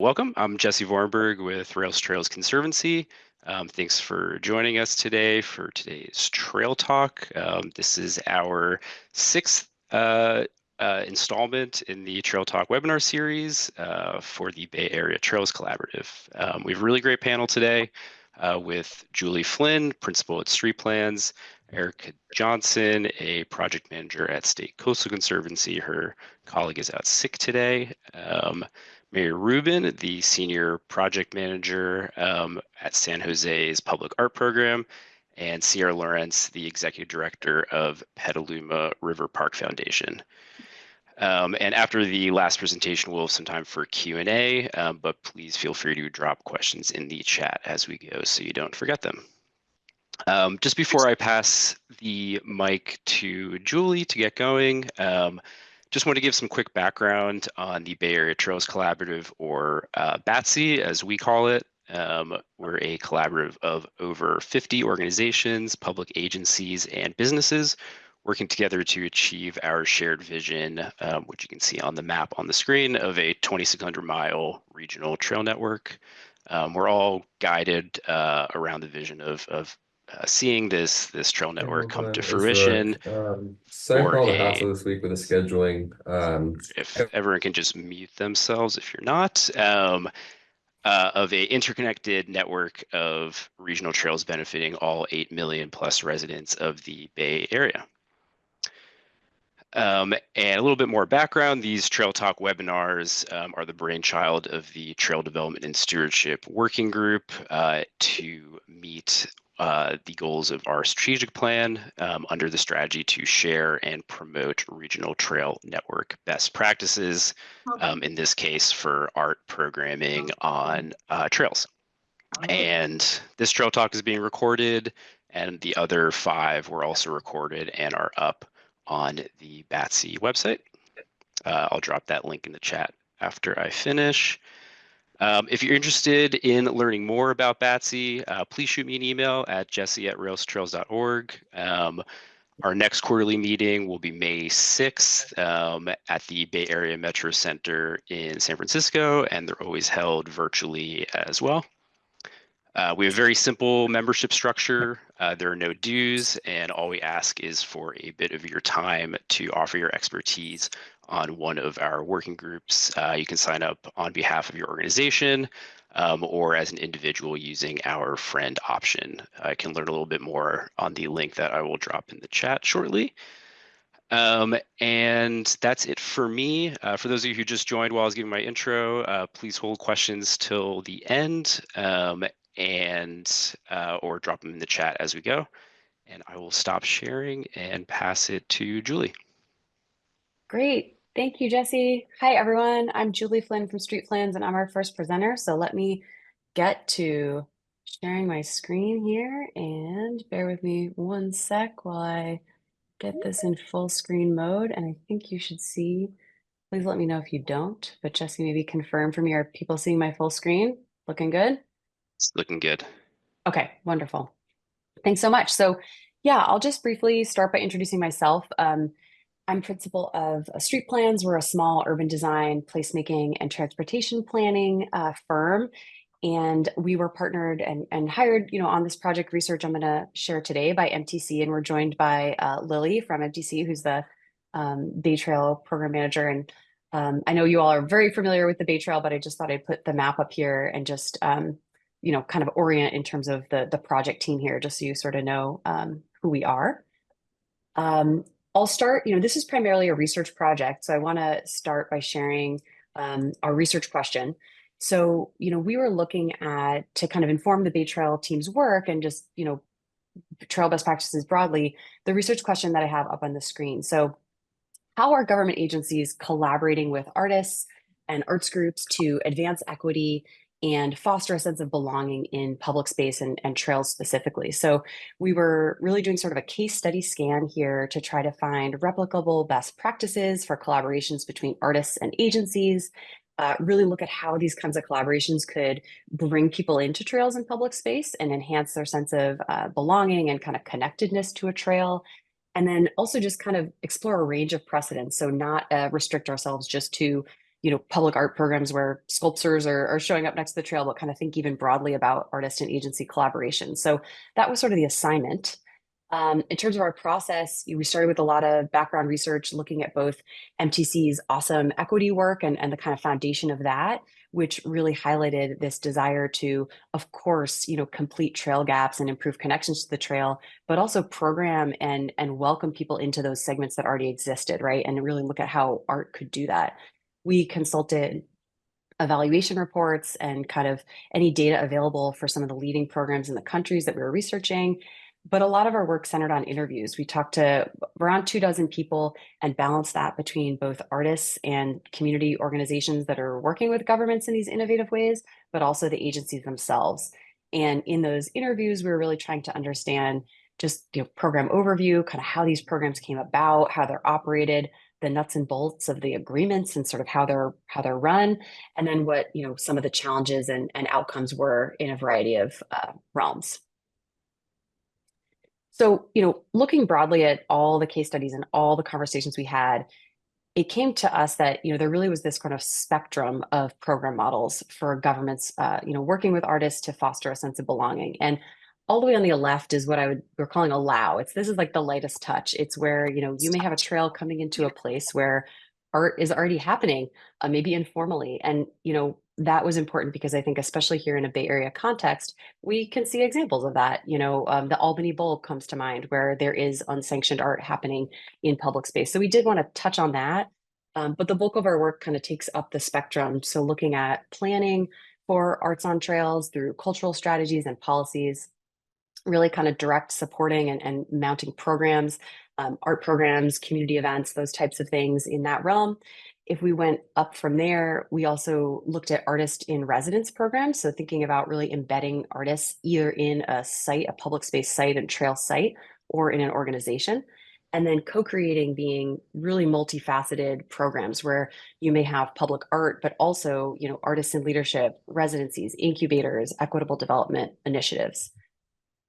Welcome. I'm Jesse Voremberg with Rails Trails Conservancy. Thanks for joining us today for today's Trail Talk. This is our sixth installment in the Trail Talk webinar series for the Bay Area Trails Collaborative. We have a really great panel today with Julie Flynn, Principal at Street Plans, Erica Johnson, a project manager at State Coastal Conservancy. Her colleague is out sick today. Mary Rubin, the Senior Project Manager at San Jose's Public Art Program, and Seair Lorentz, the Executive Director of Petaluma River Park Foundation. And after the last presentation, we'll have some time for Q&A, but please feel free to drop questions in the chat as we go so you don't forget them. Just before I pass the mic to Julie to get going, just want to give some quick background on the Bay Area Trails Collaborative, or BATSI as we call it. We're a collaborative of over 50 organizations, public agencies, and businesses working together to achieve our shared vision, which you can see on the map on the screen, of a 2,600-mile regional trail network. We're all guided around the vision of seeing this trail network come to fruition. Sorry for all the hassle this week with the scheduling. If everyone can just mute themselves if you're not, of a interconnected network of regional trails benefiting all 8 million plus residents of the Bay Area. And a little bit more background, these Trail Talk webinars are the brainchild of the Trail Development and Stewardship Working Group to meet the goals of our strategic plan under the strategy to share and promote regional trail network best practices, in this case for art programming on trails. And this Trail Talk is being recorded, and the other 5 were also recorded and are up on the BATSI website. I'll drop that link in the chat after I finish. If you're interested in learning more about BATSI, please shoot me an email at jesse@railstrails.org. Our next quarterly meeting will be May 6th at the Bay Area Metro Center in San Francisco, and they're always held virtually as well. We have a very simple membership structure. There are no dues, and all we ask is for a bit of your time to offer your expertise on one of our working groups. You can sign up on behalf of your organization or as an individual using our friend option. I can learn a little bit more on the link that I will drop in the chat shortly. And that's it for me. For those of you who just joined while I was giving my intro, please hold questions till the end. Or drop them in the chat as we go. And I will stop sharing and pass it to Julie. Great. Thank you, Jesse. Hi, everyone. I'm Julie Flynn from Street Plans, and I'm our first presenter. So let me get to sharing my screen here, and bear with me one sec while I get this in full screen mode. And I think you should see, please let me know if you don't, but Jesse, maybe confirm for me, are people seeing my full screen? Looking good? It's looking good. Okay, wonderful. Thanks so much. So yeah, I'll just briefly start by introducing myself. I'm principal of Street Plans. We're a small urban design, placemaking, and transportation planning firm. And we were partnered and hired, on this project research I'm going to share today by MTC. And we're joined by Lily from MTC, who's the Bay Trail program manager. And I know you all are very familiar with the Bay Trail, but I just thought I'd put the map up here and just, kind of orient in terms of the project team here, just so you sort of know who we are. I'll start, this is primarily a research project. So I want to start by sharing our research question. So, we were looking at, to kind of inform the Bay Trail team's work and just, trail best practices broadly, the research question that I have up on the screen. So how are government agencies collaborating with artists and arts groups to advance equity and foster a sense of belonging in public space and trails specifically? So we were really doing sort of a case study scan here to try to find replicable best practices for collaborations between artists and agencies, really look at how these kinds of collaborations could bring people into trails and public space and enhance their sense of belonging and kind of connectedness to a trail. And then also just kind of explore a range of precedents. So not restrict ourselves just to public art programs where sculptors are showing up next to the trail, but kind of think even broadly about artist and agency collaboration. So that was sort of the assignment. In terms of our process, we started with a lot of background research, looking at both MTC's awesome equity work and the kind of foundation of that, which really highlighted this desire to, of course, complete trail gaps and improve connections to the trail, but also program and welcome people into those segments that already existed, right? And really look at how art could do that. We consulted evaluation reports and kind of any data available for some of the leading programs in the countries that we were researching. But a lot of our work centered on interviews. We talked to around 24 people and balanced that between both artists and community organizations that are working with governments in these innovative ways, but also the agencies themselves. And in those interviews, we were really trying to understand just program overview, kind of how these programs came about, how they're operated, the nuts and bolts of the agreements and sort of how they're run, and then what some of the challenges and outcomes were in a variety of realms. So, looking broadly at all the case studies and all the conversations we had, it came to us that, there really was this kind of spectrum of program models for governments, working with artists to foster a sense of belonging. And all the way on the left is what we're calling allow. This is like the lightest touch. It's where, you may have a trail coming into a place where art is already happening, maybe informally. And, that was important because I think, especially here in a Bay Area context, we can see examples of that. The Albany Bowl comes to mind, where there is unsanctioned art happening in public space. So we did want to touch on that. But the bulk of our work kind of takes up the spectrum. So looking at planning for arts on trails through cultural strategies and policies, really kind of direct supporting and mounting programs, art programs, community events, those types of things in that realm. If we went up from there, we also looked at artist in residence programs. So thinking about really embedding artists either in a site, a public space site and trail site, or in an organization. And then co-creating being really multifaceted programs where you may have public art, but also, artists in leadership, residencies, incubators, equitable development initiatives.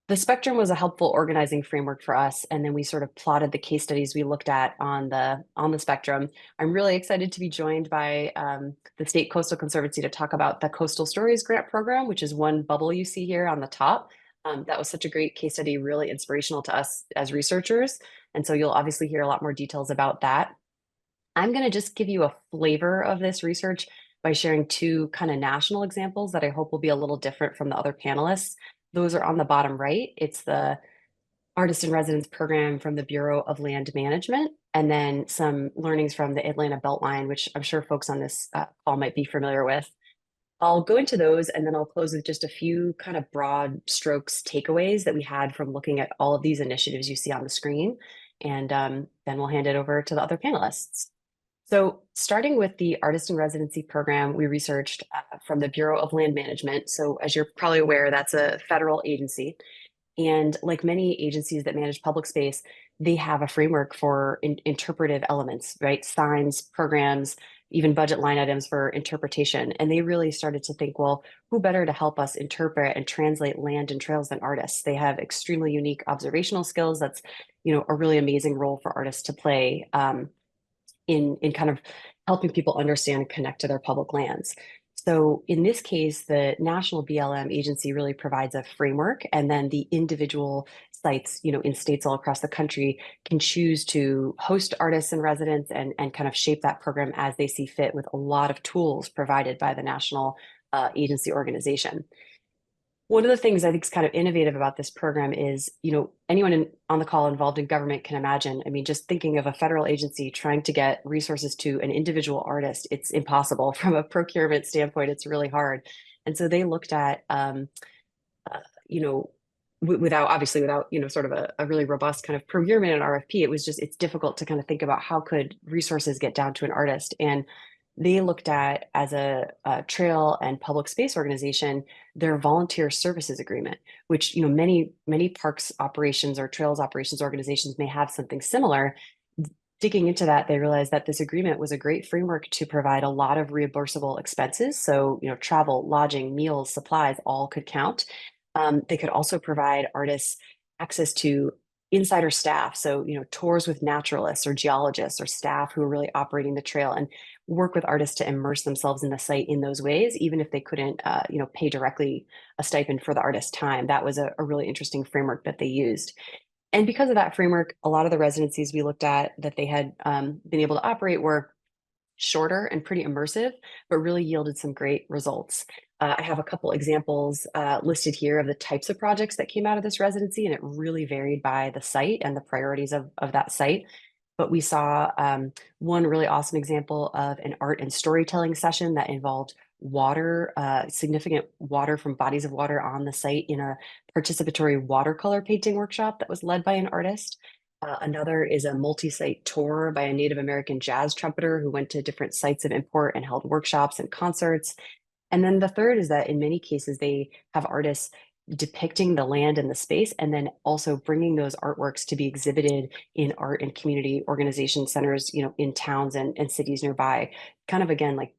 The spectrum was a helpful organizing framework for us, and then we sort of plotted the case studies we looked at on the spectrum. I'm really excited to be joined by the State Coastal Conservancy to talk about the Coastal Stories Grant Program, which is one bubble you see here on the top. That was such a great case study, really inspirational to us as researchers, and so you'll obviously hear a lot more details about that. I'm going to just give you a flavor of this research by sharing two kind of national examples that I hope will be a little different from the other panelists. Those are on the bottom right. It's the Artist in Residence program from the Bureau of Land Management, and then some learnings from the Atlanta Beltline, which I'm sure folks on this call might be familiar with. I'll go into those, and then I'll close with just a few kind of broad strokes takeaways that we had from looking at all of these initiatives you see on the screen. And then we'll hand it over to the other panelists. So starting with the Artist in Residency program, we researched from the Bureau of Land Management. So as you're probably aware, that's a federal agency. And like many agencies that manage public space, they have a framework for interpretive elements, right? Signs, programs, even budget line items for interpretation. And they really started to think, well, who better to help us interpret and translate land and trails than artists? They have extremely unique observational skills. That's, a really amazing role for artists to play in kind of helping people understand and connect to their public lands. So in this case, the National BLM agency really provides a framework, and then the individual sites, in states all across the country can choose to host artists in residence and kind of shape that program as they see fit with a lot of tools provided by the national agency organization. One of the things I think is kind of innovative about this program is, anyone on the call involved in government can imagine. I mean, just thinking of a federal agency trying to get resources to an individual artist, it's impossible. From a procurement standpoint, it's really hard. And so they looked at, without, sort of a really robust kind of procurement and RFP, it's difficult to kind of think about how could resources get down to an artist. And they looked at, as a trail and public space organization, their volunteer services agreement, which many parks operations or trails operations organizations may have something similar. Digging into that, they realized that this agreement was a great framework to provide a lot of reimbursable expenses. So travel, lodging, meals, supplies all could count. They could also provide artists access to insider staff. So, tours with naturalists or geologists or staff who are really operating the trail, and work with artists to immerse themselves in the site in those ways, even if they couldn't, pay directly a stipend for the artist's time. That was a really interesting framework that they used. And because of that framework, a lot of the residencies we looked at that they had been able to operate were shorter and pretty immersive, but really yielded some great results. I have a couple examples listed here of the types of projects that came out of this residency, and it really varied by the site and the priorities of that site. But we saw one really awesome example of an art and storytelling session that involved water, significant water from bodies of water on the site in a participatory watercolor painting workshop that was led by an artist. Another is a multi-site tour by a Native American jazz trumpeter who went to different sites of import and held workshops and concerts. And then the third is that in many cases, they have artists depicting the land and the space, and then also bringing those artworks to be exhibited in art and community organization centers, in towns and cities nearby. Kind of, again, like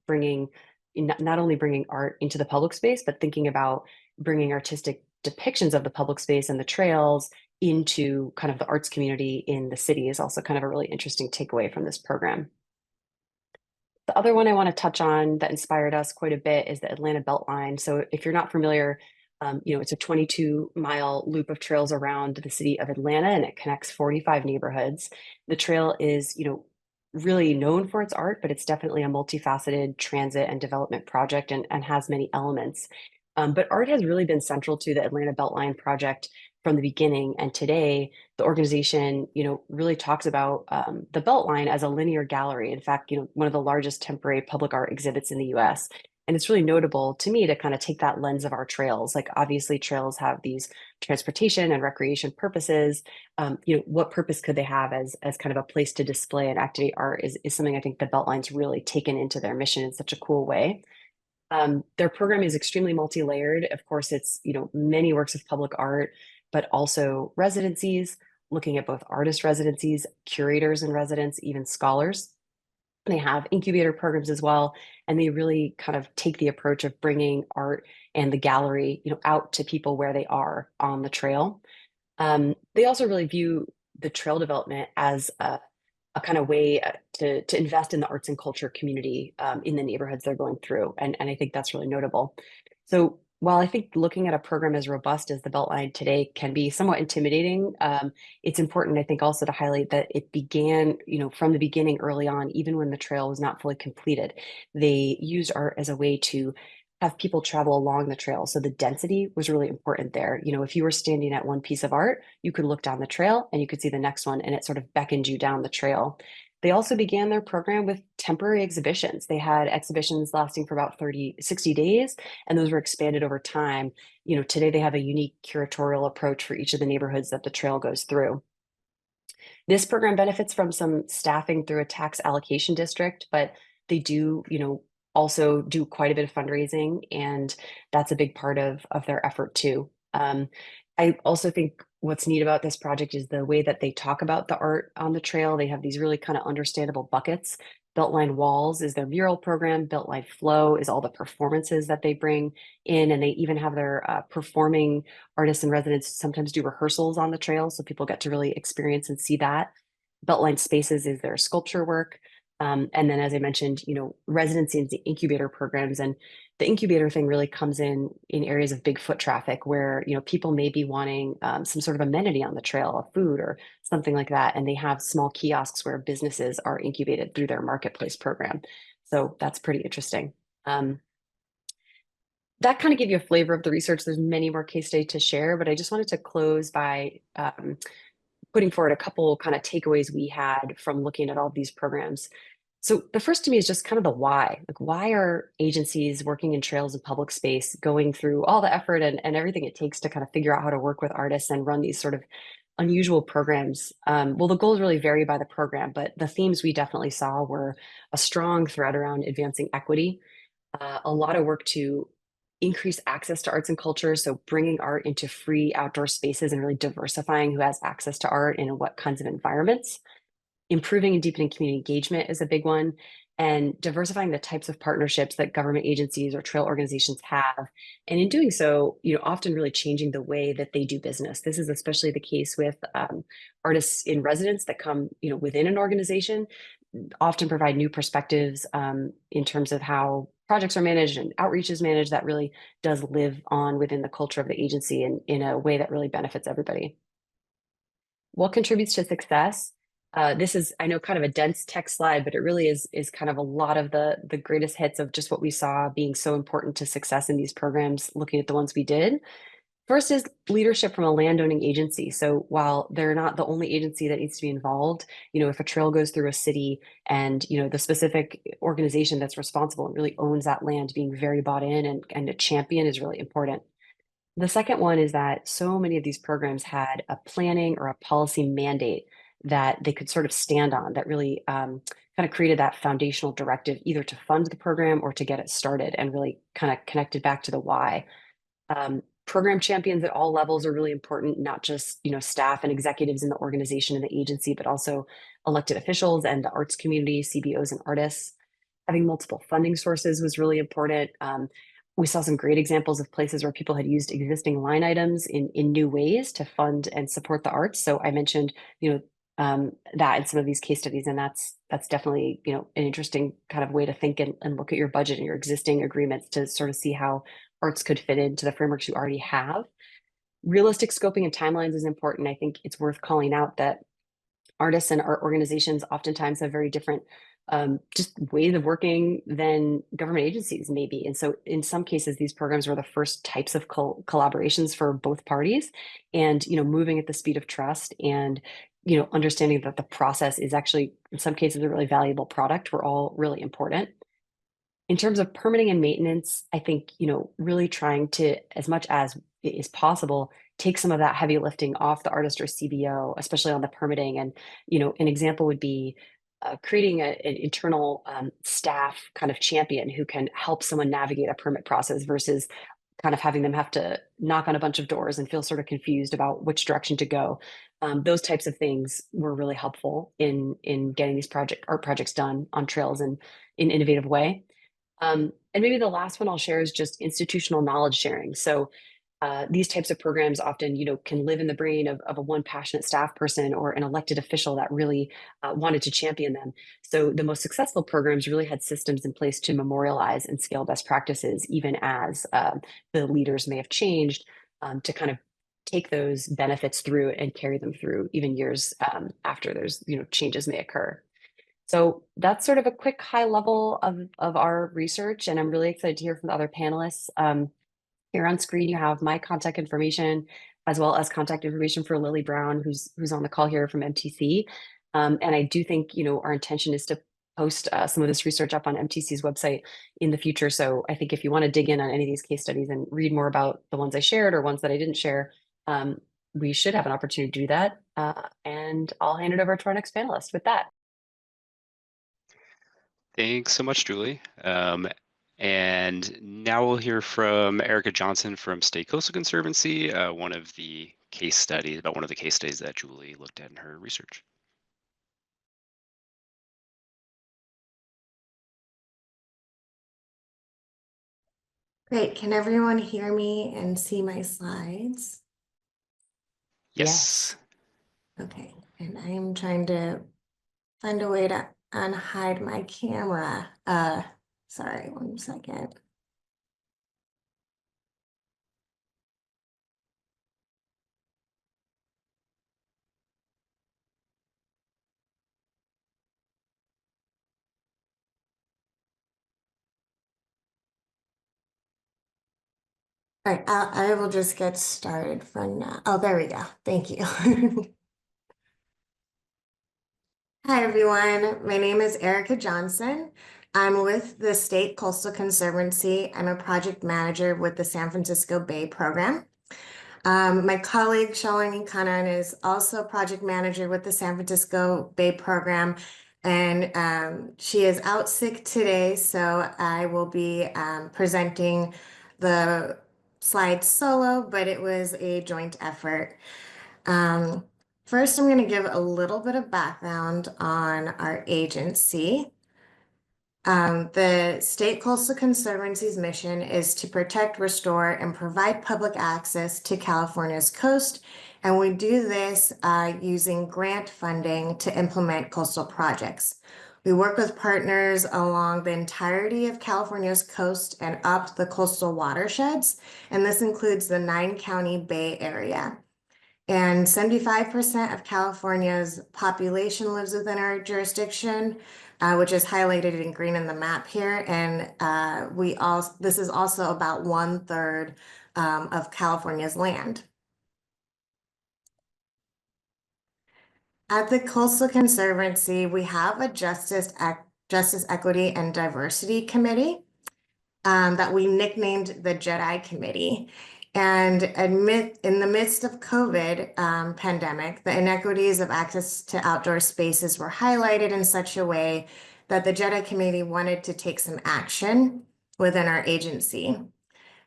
not only bringing art into the public space, but thinking about bringing artistic depictions of the public space and the trails into kind of the arts community in the city is also kind of a really interesting takeaway from this program. The other one I want to touch on that inspired us quite a bit is the Atlanta Beltline. So if you're not familiar, it's a 22-mile loop of trails around the city of Atlanta, and it connects 45 neighborhoods. The trail is, really known for its art, but it's definitely a multifaceted transit and development project, and has many elements. But art has really been central to the Atlanta Beltline project from the beginning. And today, the organization, really talks about the Beltline as a linear gallery. In fact, one of the largest temporary public art exhibits in the US. And it's really notable to me to kind of take that lens of our trails. Like, obviously, trails have these transportation and recreation purposes. What purpose could they have as kind of a place to display and activate art is something I think the Beltline's really taken into their mission in such a cool way. Their program is extremely multi-layered. Of course, it's, many works of public art, but also residencies, looking at both artist residencies, curators in residence, even scholars. They have incubator programs as well, and they really kind of take the approach of bringing art and the gallery, out to people where they are on the trail. They also really view the trail development as a kind of way to invest in the arts and culture community in the neighborhoods they're going through. And I think that's really notable. So while I think looking at a program as robust as the Beltline today can be somewhat intimidating, it's important, I think, also to highlight that it began, from the beginning early on, even when the trail was not fully completed. They used art as a way to have people travel along the trail. So the density was really important there. If you were standing at one piece of art, you could look down the trail and you could see the next one, and it sort of beckoned you down the trail. They also began their program with temporary exhibitions. They had exhibitions lasting for about 60 days, and those were expanded over time. Today they have a unique curatorial approach for each of the neighborhoods that the trail goes through. This program benefits from some staffing through a tax allocation district, but they do, also do quite a bit of fundraising, and that's a big part of their effort too. I also think what's neat about this project is the way that they talk about the art on the trail. They have these really kind of understandable buckets. Beltline Walls is their mural program. Beltline Flow is all the performances that they bring in, and they even have their performing artists and residents sometimes do rehearsals on the trail, so people get to really experience and see that. Beltline Spaces is their sculpture work. And then, as I mentioned, residency and the incubator programs, and the incubator thing really comes in areas of big foot traffic where, people may be wanting some sort of amenity on the trail, a food or something like that. And they have small kiosks where businesses are incubated through their marketplace program. So that's pretty interesting. That kind of give you a flavor of the research. There's many more case studies to share, but I just wanted to close by putting forward a couple kind of takeaways we had from looking at all of these programs. So the first to me is just kind of the why. Like, why are agencies working in trails and public space going through all the effort and everything it takes to kind of figure out how to work with artists and run these sort of unusual programs? Well, the goals really vary by the program, but the themes we definitely saw were a strong thread around advancing equity, a lot of work to increase access to arts and culture. So bringing art into free outdoor spaces and really diversifying who has access to art and in what kinds of environments. Improving and deepening community engagement is a big one. and diversifying the types of partnerships that government agencies or trail organizations have. And in doing so, often really changing the way that they do business. This is especially the case with artists in residence that come, within an organization, often provide new perspectives in terms of how projects are managed and outreach is managed that really does live on within the culture of the agency in a way that really benefits everybody. What contributes to success? This is, I know, kind of a dense text slide, but it really is kind of a lot of the greatest hits of just what we saw being so important to success in these programs, looking at the ones we did. First is leadership from a landowning agency. So while they're not the only agency that needs to be involved, if a trail goes through a city and, the specific organization that's responsible and really owns that land being very bought in and a champion is really important. The second one is that so many of these programs had a planning or a policy mandate that they could sort of stand on that really kind of created that foundational directive either to fund the program or to get it started and really kind of connected back to the why. Program champions at all levels are really important, not just staff and executives in the organization and the agency, but also elected officials and the arts community, CBOs and artists. Having multiple funding sources was really important. We saw some great examples of places where people had used existing line items in new ways to fund and support the arts. So I mentioned, that in some of these case studies, and that's definitely, an interesting kind of way to think and look at your budget and your existing agreements to sort of see how arts could fit into the frameworks you already have. Realistic scoping and timelines is important. I think it's worth calling out that artists and art organizations oftentimes have very different just ways of working than government agencies maybe. And so in some cases, these programs were the first types of collaborations for both parties and, moving at the speed of trust and, understanding that the process is actually, in some cases, a really valuable product were all really important. In terms of permitting and maintenance, I think, really trying to, as much as it is possible, take some of that heavy lifting off the artist or CBO, especially on the permitting. And, an example would be creating an internal staff kind of champion who can help someone navigate a permit process versus kind of having them have to knock on a bunch of doors and feel sort of confused about which direction to go. Those types of things were really helpful in getting these art projects done on trails and in an innovative way. And maybe the last one I'll share is just institutional knowledge sharing. So these types of programs often, can live in the brain of a one passionate staff person or an elected official that really wanted to champion them. So the most successful programs really had systems in place to memorialize and scale best practices, even as the leaders may have changed to kind of take those benefits through and carry them through even years after there's, changes may occur. So that's sort of a quick high level of our research, and I'm really excited to hear from the other panelists. Here on screen, you have my contact information, as well as contact information for Lily Brown, who's on the call here from MTC. And I do think, our intention is to post some of this research up on MTC's website in the future. So I think if you want to dig in on any of these case studies and read more about the ones I shared or ones that I didn't share, we should have an opportunity to do that. And I'll hand it over to our next panelist with that. Thanks so much, Julie. And now we'll hear from Erica Johnson from State Coastal Conservancy, one of the case studies that Julie looked at in her research. Great. Can everyone hear me and see my slides? Yes. Okay. And I am trying to find a way to unhide my camera. Sorry, 1 second. All right, I will just get started from now. Oh, there we go. Thank you. Hi, everyone. My name is Erica Johnson. I'm with the State Coastal Conservancy. I'm a project manager with the San Francisco Bay program. My colleague, Shalini Kannan, is also project manager with the San Francisco Bay program. And she is out sick today, so I will be presenting the slides solo, but it was a joint effort. First, I'm going to give a little bit of background on our agency. The State Coastal Conservancy's mission is to protect, restore, and provide public access to California's coast. And we do this using grant funding to implement coastal projects. We work with partners along the entirety of California's coast and up the coastal watersheds. And this includes the 9-county Bay Area. And 75% of California's population lives within our jurisdiction, which is highlighted in green in the map here. And this is also about 1/3 of California's land. At the Coastal Conservancy, we have a Justice, Equity, and Diversity Committee that we nicknamed the Jedi Committee. And in the midst of COVID pandemic, the inequities of access to outdoor spaces were highlighted in such a way that the Jedi Committee wanted to take some action within our agency.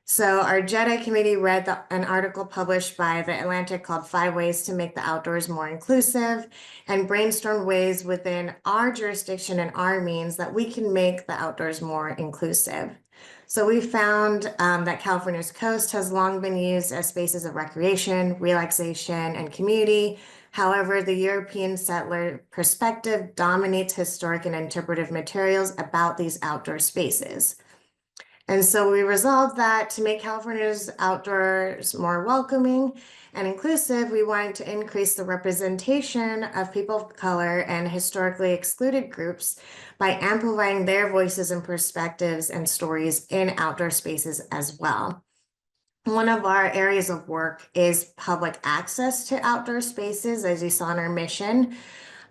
So our Jedi Committee read an article published by The Atlantic called 5 Ways to Make the Outdoors More Inclusive and brainstormed ways within our jurisdiction and our means that we can make the outdoors more inclusive. So we found that California's coast has long been used as spaces of recreation, relaxation, and community. However, the European settler perspective dominates historic and interpretive materials about these outdoor spaces. And so we resolved that to make California's outdoors more welcoming and inclusive, we wanted to increase the representation of people of color and historically excluded groups by amplifying their voices and perspectives and stories in outdoor spaces as well. One of our areas of work is public access to outdoor spaces, as you saw in our mission.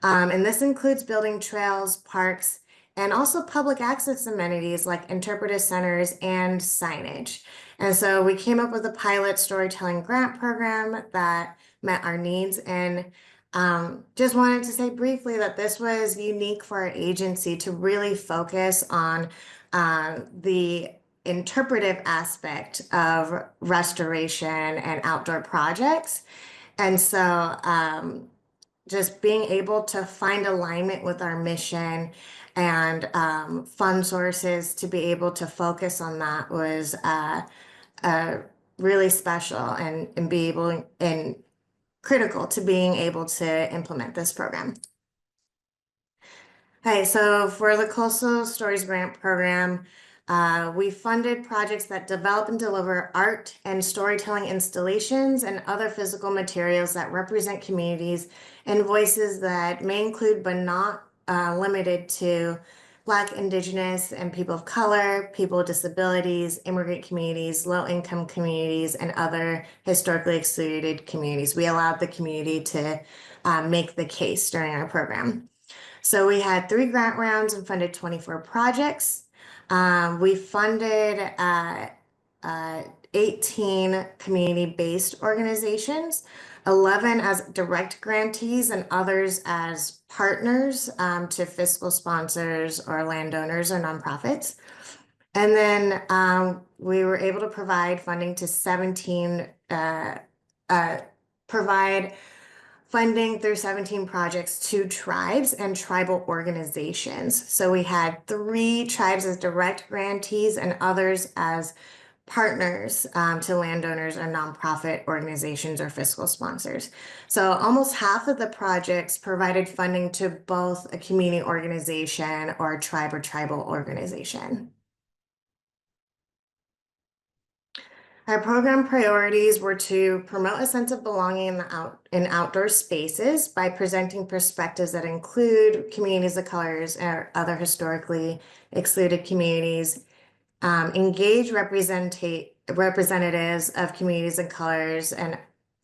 And this includes building trails, parks, and also public access amenities like interpretive centers and signage. And so we came up with a pilot storytelling grant program that met our needs, and just wanted to say briefly that this was unique for our agency to really focus on the interpretive aspect of restoration and outdoor projects. And so just being able to find alignment with our mission and fund sources to be able to focus on that was really special and critical to being able to implement this program. Okay, so for the Coastal Stories Grant Program, we funded projects that develop and deliver art and storytelling installations and other physical materials that represent communities and voices that may include but not limited to Black, Indigenous, and people of color, people with disabilities, immigrant communities, low-income communities, and other historically excluded communities. We allowed the community to make the case during our program. So we had 3 grant rounds and funded 24 projects. We funded 18 community-based organizations, 11 as direct grantees and others as partners to fiscal sponsors or landowners or nonprofits. And then we were able to provide funding to 17, provide funding through 17 projects to tribes and tribal organizations. So we had 3 tribes as direct grantees and others as partners to landowners or nonprofit organizations or fiscal sponsors. So almost half of the projects provided funding to both a community organization or a tribe or tribal organization. Our program priorities were to promote a sense of belonging in outdoor spaces by presenting perspectives that include communities of colors or other historically excluded communities, engage representatives of communities of colors and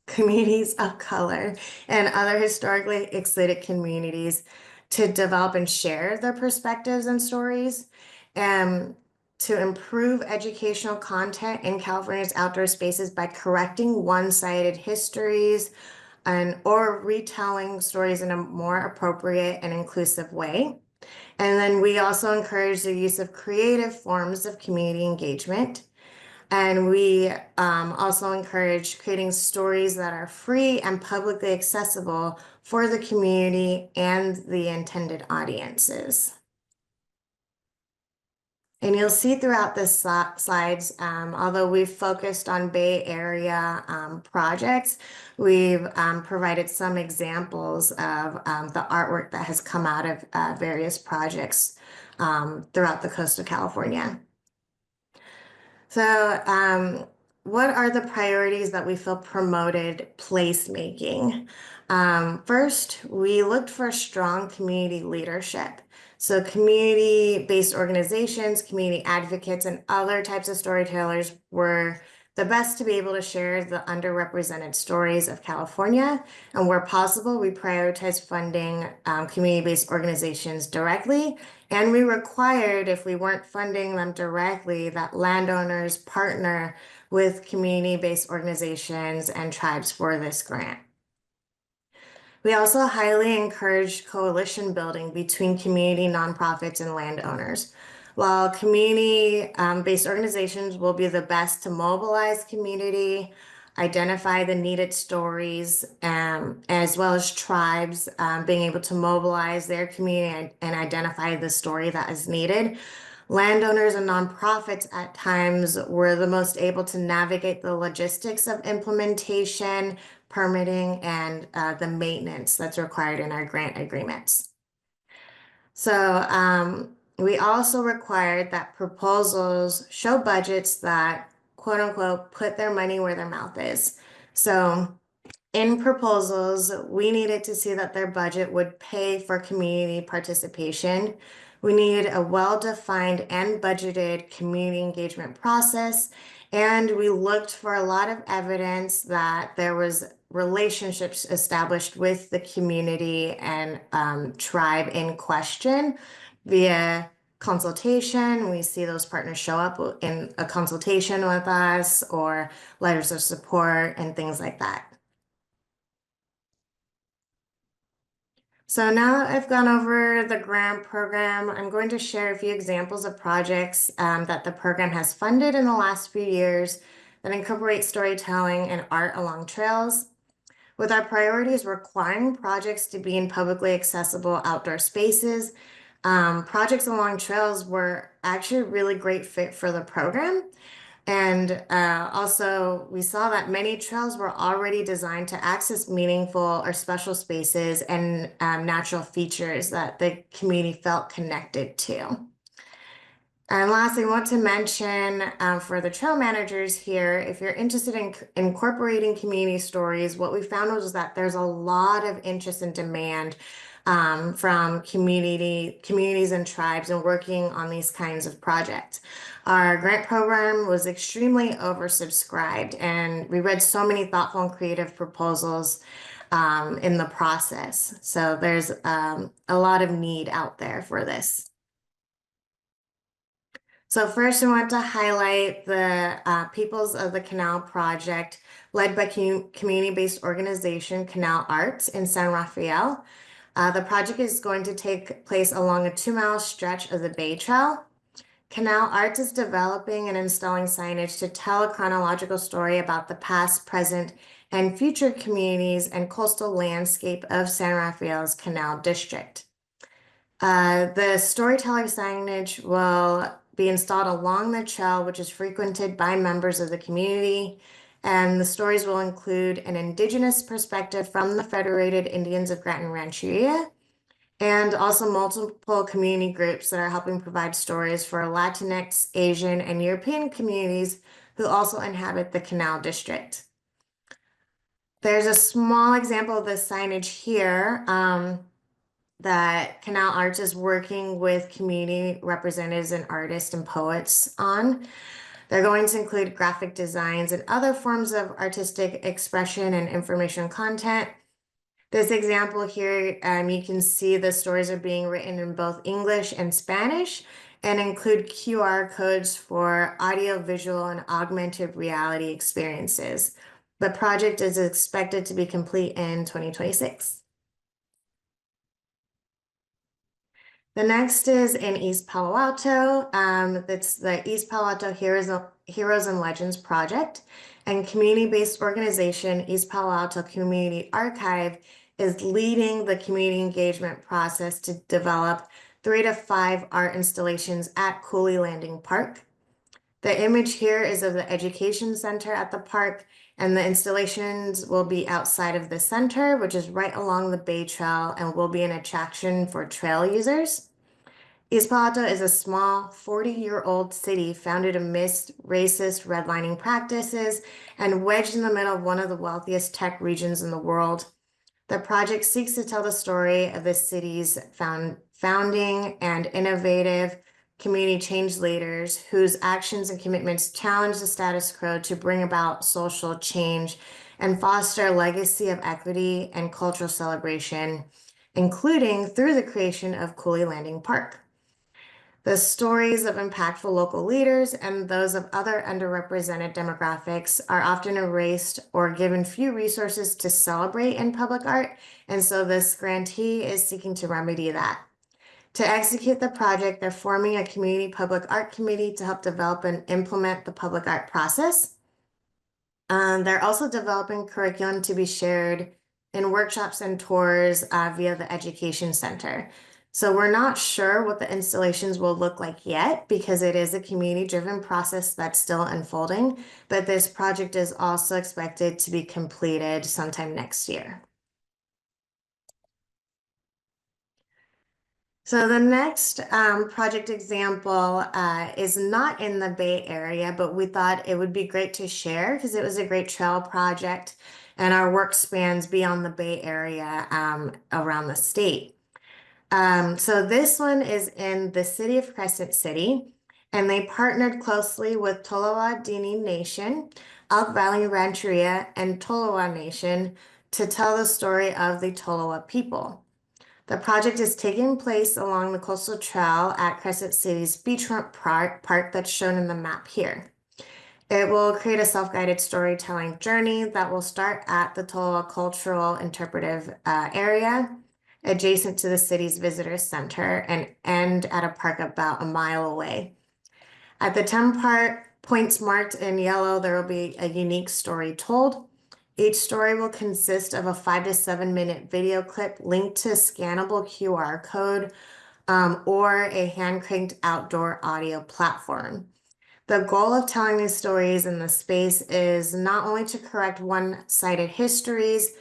communities of color and other historically excluded communities to develop and share their perspectives and stories, and to improve educational content in California's outdoor spaces by correcting one-sided histories or retelling stories in a more appropriate and inclusive way. And then we also encourage the use of creative forms of community engagement. And we also encourage creating stories that are free and publicly accessible for the community and the intended audiences. And you'll see throughout the slides, although we've focused on Bay Area projects, we've provided some examples of the artwork that has come out of various projects throughout the coast of California. So what are the priorities that we feel promoted placemaking? First, we looked for strong community leadership. So community-based organizations, community advocates, and other types of storytellers were the best to be able to share the underrepresented stories of California. And where possible, we prioritize funding community-based organizations directly. And we required, if we weren't funding them directly, that landowners partner with community-based organizations and tribes for this grant. We also highly encourage coalition building between community nonprofits and landowners. While community-based organizations will be the best to mobilize community, identify the needed stories, as well as tribes being able to mobilize their community and identify the story that is needed. Landowners and nonprofits at times were the most able to navigate the logistics of implementation, permitting, and the maintenance that's required in our grant agreements. So we also required that proposals show budgets that, quote unquote, put their money where their mouth is. So in proposals, we needed to see that their budget would pay for community participation. We needed a well-defined and budgeted community engagement process. And we looked for a lot of evidence that there was relationships established with the community and tribe in question via consultation. We see those partners show up in a consultation with us or letters of support and things like that. So now that I've gone over the grant program, I'm going to share a few examples of projects that the program has funded in the last few years that incorporate storytelling and art along trails. With our priorities requiring projects to be in publicly accessible outdoor spaces, projects along trails were actually a really great fit for the program. And also, we saw that many trails were already designed to access meaningful or special spaces and natural features that the community felt connected to. And lastly, I want to mention for the trail managers here, if you're interested in incorporating community stories, what we found was that there's a lot of interest and demand from communities and tribes and working on these kinds of projects. Our grant program was extremely oversubscribed, and we read so many thoughtful and creative proposals in the process. So there's a lot of need out there for this. So first, I want to highlight the Peoples of the Canal project led by community-based organization Canal Arts in San Rafael. The project is going to take place along a 2-mile stretch of the Bay Trail. Canal Arts is developing and installing signage to tell a chronological story about the past, present, and future communities and coastal landscape of San Rafael's Canal District. The storyteller signage will be installed along the trail, which is frequented by members of the community. And the stories will include an indigenous perspective from the Federated Indians of Grant and Rancheria, and also multiple community groups that are helping provide stories for Latinx, Asian, and European communities who also inhabit the Canal District. There's a small example of the signage here that Canal Arts is working with community representatives and artists and poets on. They're going to include graphic designs and other forms of artistic expression and information content. This example here, you can see the stories are being written in both English and Spanish and include QR codes for audio, visual, and augmented reality experiences. The project is expected to be complete in 2026. The next is in East Palo Alto. That's the East Palo Alto Heroes and Legends project, and community-based organization East Palo Alto Community Archive is leading the community engagement process to develop 3 to 5 art installations at Cooley Landing Park. The image here is of the education center at the park, and the installations will be outside of the center, which is right along the Bay Trail and will be an attraction for trail users. East Palo Alto is a small 40-year-old city founded amidst racist redlining practices and wedged in the middle of one of the wealthiest tech regions in the world. The project seeks to tell the story of the city's founding and innovative community change leaders whose actions and commitments challenge the status quo to bring about social change and foster a legacy of equity and cultural celebration, including through the creation of Cooley Landing Park. The stories of impactful local leaders and those of other underrepresented demographics are often erased or given few resources to celebrate in public art, and so this grantee is seeking to remedy that. To execute the project, they're forming a community public art committee to help develop and implement the public art process. They're also developing curriculum to be shared in workshops and tours via the education center. So we're not sure what the installations will look like yet because it is a community-driven process that's still unfolding, but this project is also expected to be completed sometime next year. So the next project example is not in the Bay Area, but we thought it would be great to share because it was a great trail project and our work spans beyond the Bay Area around the state. So this one is in the city of Crescent City, and they partnered closely with Tolowa Dini Nation, Elk Valley Rancheria, and Tolowa Nation to tell the story of the Tolowa people. The project is taking place along the coastal trail at Crescent City's beachfront park that's shown in the map here. It will create a self-guided storytelling journey that will start at the Tolowa Cultural Interpretive Area, adjacent to the city's visitor center, and end at a park about a mile away. At the 10 points marked in yellow, there will be a unique story told. Each story will consist of a 5 to 7 minute video clip linked to a scannable QR code or a hand-cranked outdoor audio platform. The goal of telling these stories in the space is not only to correct one-sided histories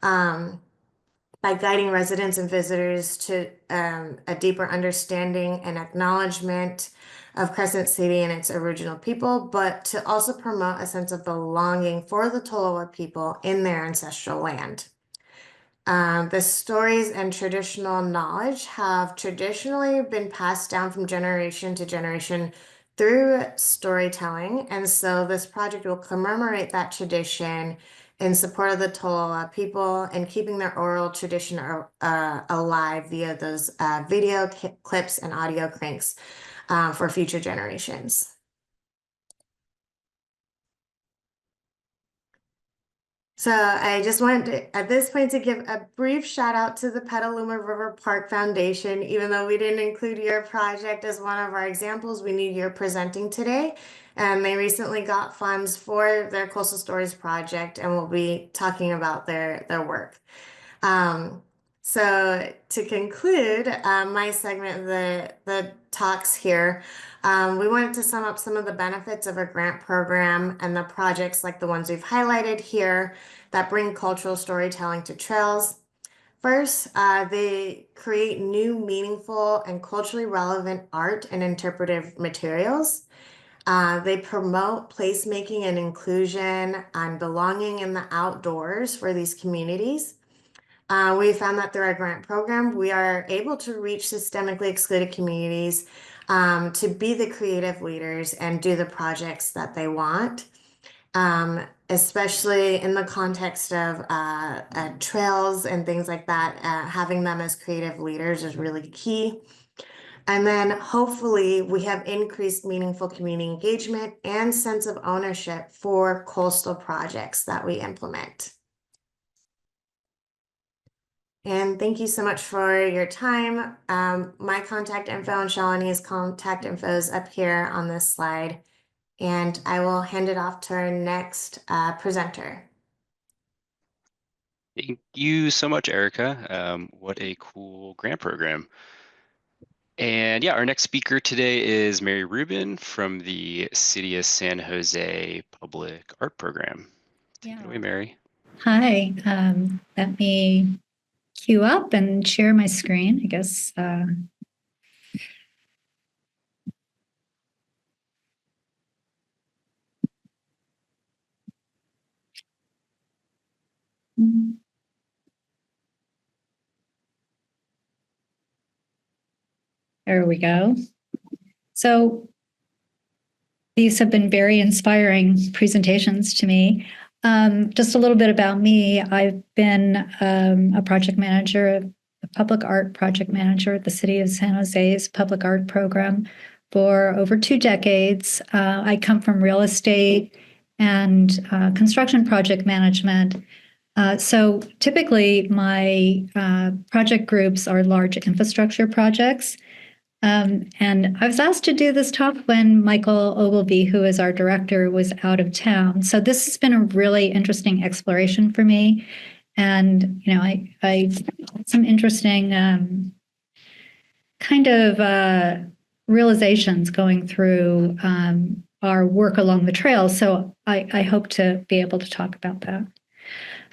by guiding residents and visitors to a deeper understanding and acknowledgement of Crescent City and its original people, but to also promote a sense of belonging for the Tolowa people in their ancestral land. The stories and traditional knowledge have traditionally been passed down from generation to generation through storytelling, and so this project will commemorate that tradition in support of the Tolowa people and keeping their oral tradition alive via those video clips and audio cranks for future generations. So I just wanted to, at this point, to give a brief shout out to the Petaluma River Park Foundation. Even though we didn't include your project as one of our examples, we knew you're presenting today. And they recently got funds for their Coastal Stories project, and we'll be talking about their work. So to conclude my segment of the talks here, we wanted to sum up some of the benefits of a grant program and the projects like the ones we've highlighted here that bring cultural storytelling to trails. First, they create new, meaningful, and culturally relevant art and interpretive materials. They promote placemaking and inclusion and belonging in the outdoors for these communities. We found that through our grant program, we are able to reach systemically excluded communities to be the creative leaders and do the projects that they want, especially in the context of trails and things like that. Having them as creative leaders is really key. And then hopefully we have increased meaningful community engagement and sense of ownership for coastal projects that we implement. And thank you so much for your time. My contact info and Shalini's contact info is up here on this slide. And I will hand it off to our next presenter. Thank you so much, Erica. What a cool grant program. And yeah, our next speaker today is Mary Rubin from the City of San Jose Public Art Program. Take it away, Mary. Hi, let me queue up and share my screen, I guess. There we go. So these have been very inspiring presentations to me. Just a little bit about me. I've been a project manager, a public art project manager at the City of San Jose's public art program for over 2 decades. I come from real estate and construction project management. So typically my project groups are large infrastructure projects. And I was asked to do this talk when Michael Ogilvy, who is our director, was out of town. So this has been a really interesting exploration for me. And, you know, I had some interesting kind of realizations going through our work along the trail. So I hope to be able to talk about that.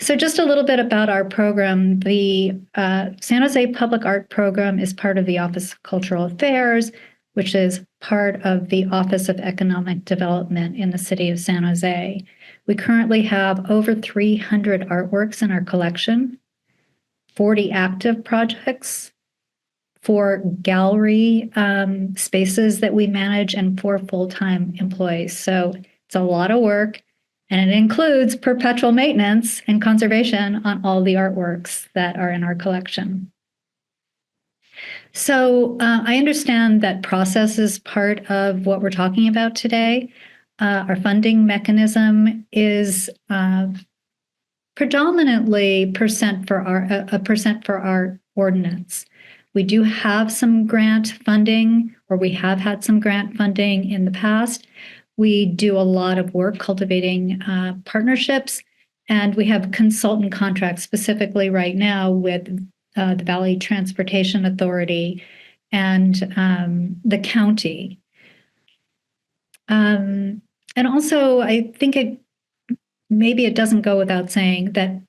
So just a little bit about our program. The San Jose Public Art Program is part of the Office of Cultural Affairs, which is part of the Office of Economic Development in the City of San Jose. We currently have over 300 artworks in our collection, 40 active projects, 4 gallery spaces that we manage, and 4 full-time employees. So it's a lot of work. And it includes perpetual maintenance and conservation on all the artworks that are in our collection. So I understand that process is part of what we're talking about today. Our funding mechanism is predominantly a percent for our ordinance. We do have some grant funding, or we have had some grant funding in the past. We do a lot of work cultivating partnerships, and we have consultant contracts specifically right now with the Valley Transportation Authority and the county. And also, I think maybe it doesn't go without saying that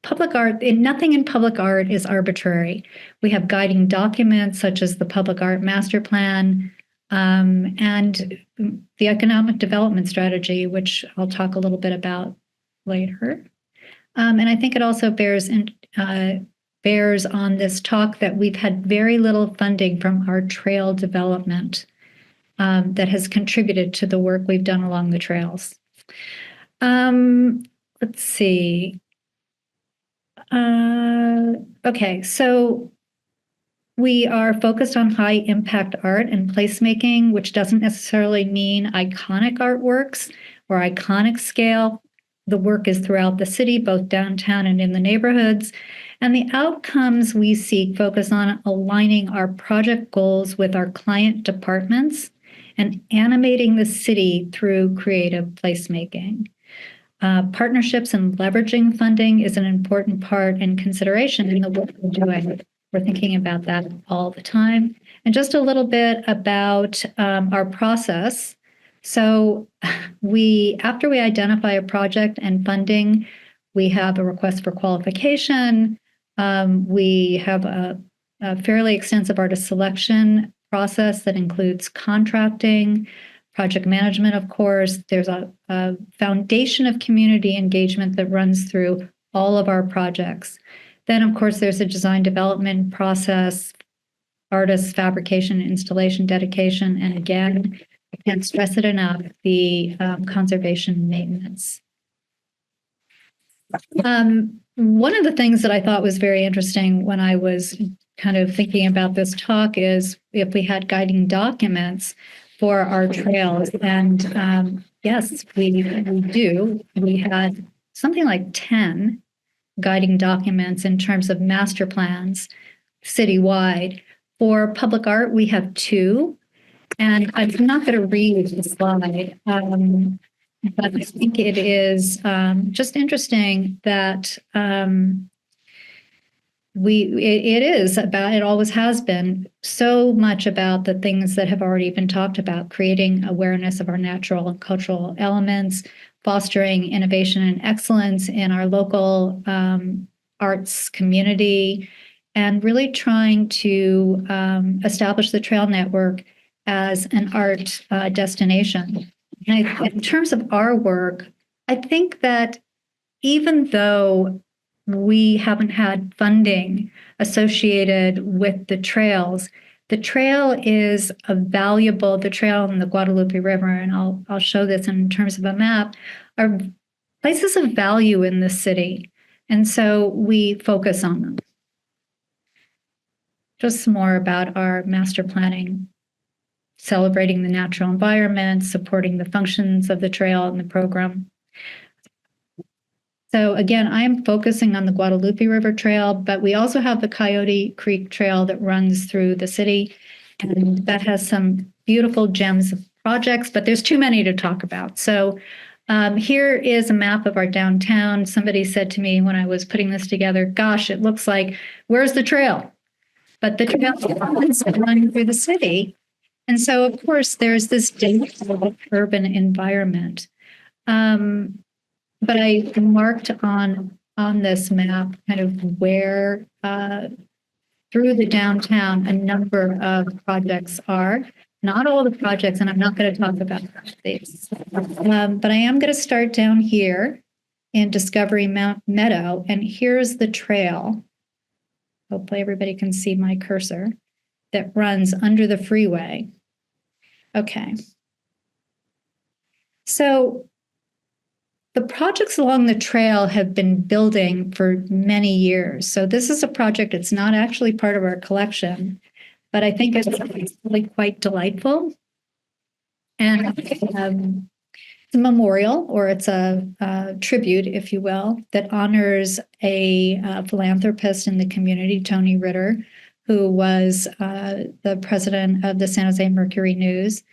public art, nothing in public art is arbitrary. We have guiding documents such as the Public Art Master Plan, and the economic development strategy, which I'll talk a little bit about later. And I think it also bears on this talk that we've had very little funding from our trail development that has contributed to the work we've done along the trails. Let's see. Okay, so we are focused on high impact art and placemaking, which doesn't necessarily mean iconic artworks or iconic scale. The work is throughout the city, both downtown and in the neighborhoods. And the outcomes we seek focus on aligning our project goals with our client departments and animating the city through creative placemaking. Partnerships and leveraging funding is an important part and consideration in the work we're doing. We're thinking about that all the time. And just a little bit about our process. So after we identify a project and funding, we have a request for qualification. We have a fairly extensive artist selection process that includes contracting, project management, of course. There's a foundation of community engagement that runs through all of our projects. Then, of course, there's a design development process, artist fabrication, installation, dedication, and again, I can't stress it enough, the conservation maintenance. One of the things that I thought was very interesting when I was kind of thinking about this talk is if we had guiding documents for our trails. And yes, we do. We had something like 10 guiding documents in terms of master plans citywide. For public art, we have 2. And I'm not going to read the slide, but I think it is just interesting that it is about, it always has been so much about the things that have already been talked about, creating awareness of our natural and cultural elements, fostering innovation and excellence in our local arts community, and really trying to establish the trail network as an art destination. And in terms of our work, I think that even though we haven't had funding associated with the trails, the trail is a valuable, the trail and the Guadalupe River, and I'll show this in terms of a map, are places of value in the city. And so we focus on them. Just some more about our master planning, celebrating the natural environment, supporting the functions of the trail and the program. So again, I'm focusing on the Guadalupe River Trail, but we also have the Coyote Creek Trail that runs through the city, and that has some beautiful gems of projects, but there's too many to talk about. So here is a map of our downtown. Somebody said to me when I was putting this together, gosh, it looks like, where's the trail? But the trail is running through the city. And so, of course, there's this dense urban environment. But I marked on this map kind of where through the downtown a number of projects are. Not all the projects, and I'm not going to talk about these. But I am going to start down here in Discovery Meadow, and here's the trail. Hopefully everybody can see my cursor that runs under the freeway. Okay. So the projects along the trail have been building for many years. So this is a project, it's not actually part of our collection, but I think it's really quite delightful. And it's a memorial, or it's a tribute, if you will, that honors a philanthropist in the community, Tony Ritter, who was the president of the San Jose Mercury News.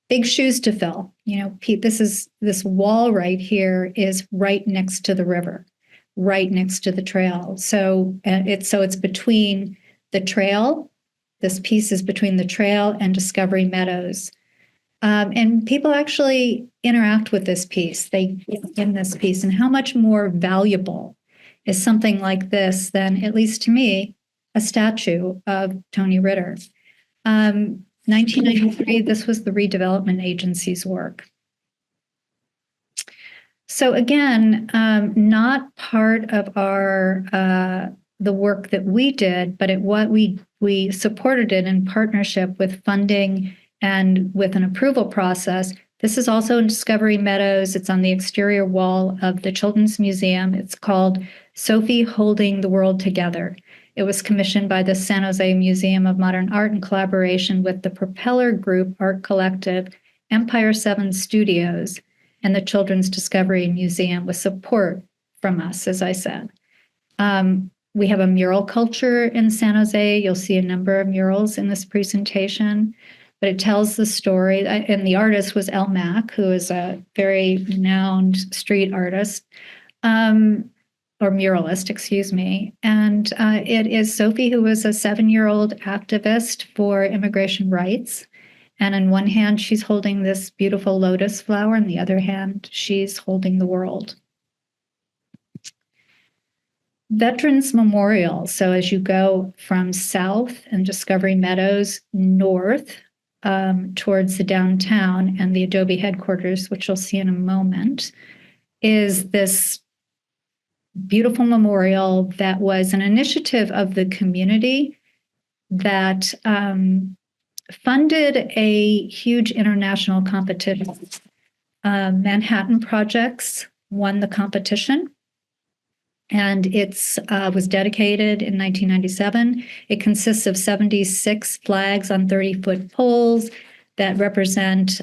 Big shoes to fill. You know, Pete, this wall right here is right next to the river, right next to the trail. So it's between the trail. This piece is between the trail and Discovery Meadows. And people actually interact with this piece. They in this piece, and how much more valuable is something like this than, at least to me, a statue of Tony Ritter. 1993, this was the redevelopment agency's work. So again, not part of our the work that we did, but what we supported it in partnership with funding and with an approval process. This is also in Discovery Meadows. It's on the exterior wall of the Children's Museum. It's called Sophie Holding the World Together. It was commissioned by the San Jose Museum of Modern Art in collaboration with the Propeller Group Art Collective, Empire 7 Studios, and the Children's Discovery Museum, with support from us, as I said. We have a mural culture in San Jose. You'll see a number of murals in this presentation, but it tells the story. And the artist was El Mack, who is a very renowned street artist. Or muralist, excuse me. And it is Sophie, who was a 7-year-old activist for immigration rights. And on one hand, she's holding this beautiful lotus flower. On the other hand, she's holding the world. Veterans Memorial. So as you go from south and Discovery Meadows north towards the downtown and the Adobe headquarters, which you'll see in a moment, is this beautiful memorial that was an initiative of the community that funded a huge international competition. Manhattan Projects won the competition, and it was dedicated in 1997. It consists of 76 flags on 30-foot poles that represent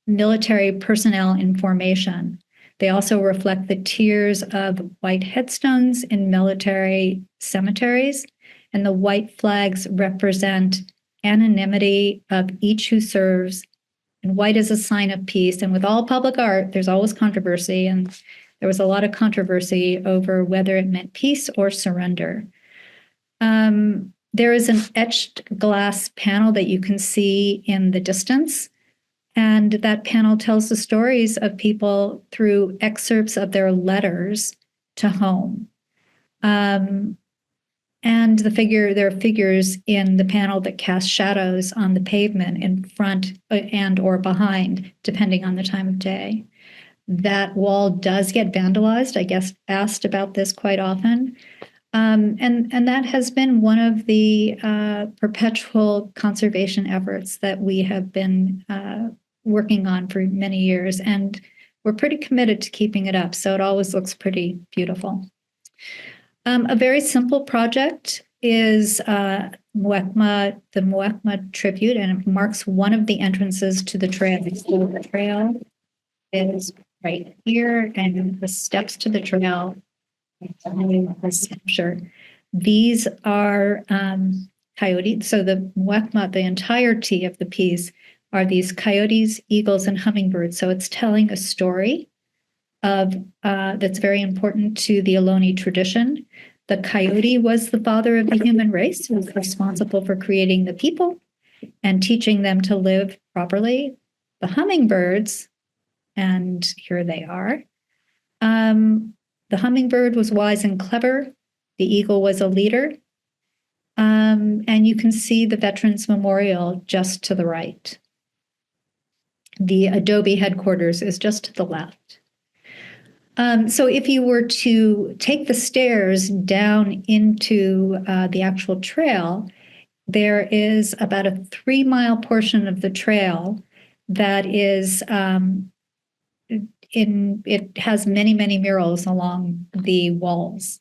military personnel in formation. They also reflect the tiers of white headstones in military cemeteries, and the white flags represent anonymity of each who serves, and white is a sign of peace. And with all public art, there's always controversy, and there was a lot of controversy over whether it meant peace or surrender. There is an etched glass panel that you can see in the distance. And that panel tells the stories of people through excerpts of their letters to home. And there are figures in the panel that cast shadows on the pavement in front and or behind, depending on the time of day. That wall does get vandalized. I guess asked about this quite often. And that has been one of the perpetual conservation efforts that we have been working on for many years. And we're pretty committed to keeping it up. So it always looks pretty beautiful. A very simple project is the Muwekma tribute, and it marks one of the entrances to the trail. So the trail is right here, and the steps to the trail. These are coyotes. So the Muwekma, the entirety of the piece, are these coyotes, eagles, and hummingbirds. So it's telling a story of that's very important to the Ohlone tradition. The coyote was the father of the human race, who was responsible for creating the people and teaching them to live properly. The hummingbirds, and here they are. The hummingbird was wise and clever. The eagle was a leader. And you can see the Veterans Memorial just to the right. The Adobe headquarters is just to the left. So if you were to take the stairs down into the actual trail, there is about a 3-mile portion of the trail that is it has many, many murals along the walls.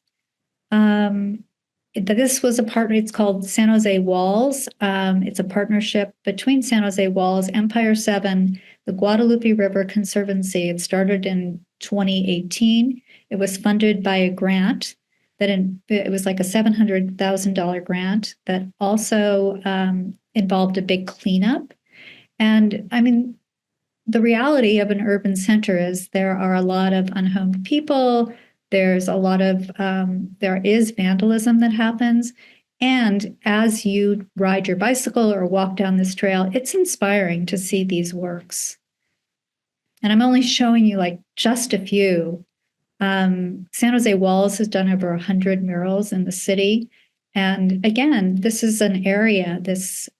This was it's called San Jose Walls. It's a partnership between San Jose Walls, Empire 7, the Guadalupe River Conservancy. It started in 2018. It was funded by a grant it was like a $700,000 grant that also involved a big cleanup. And I mean, the reality of an urban center is there are a lot of unhomed people. There's a lot of, there is vandalism that happens. And as you ride your bicycle or walk down this trail, it's inspiring to see these works. And I'm only showing you like just a few. San Jose Walls has done over 100 murals in the city. And again, this is an area,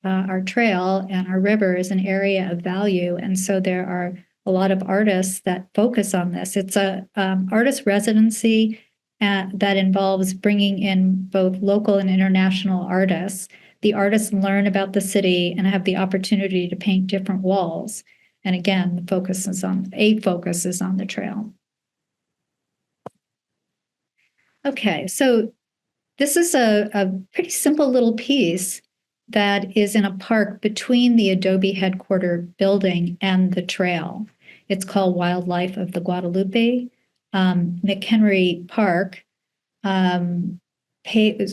our trail and our river is an area of value. And so there are a lot of artists that focus on this. It's a artist residency that involves bringing in both local and international artists. The artists learn about the city and have the opportunity to paint different walls. And again, the focus is on the trail. Okay, so this is a pretty simple little piece that is in a park between the Adobe headquarter building and the trail. It's called Wildlife of the Guadalupe. McHenry Park paid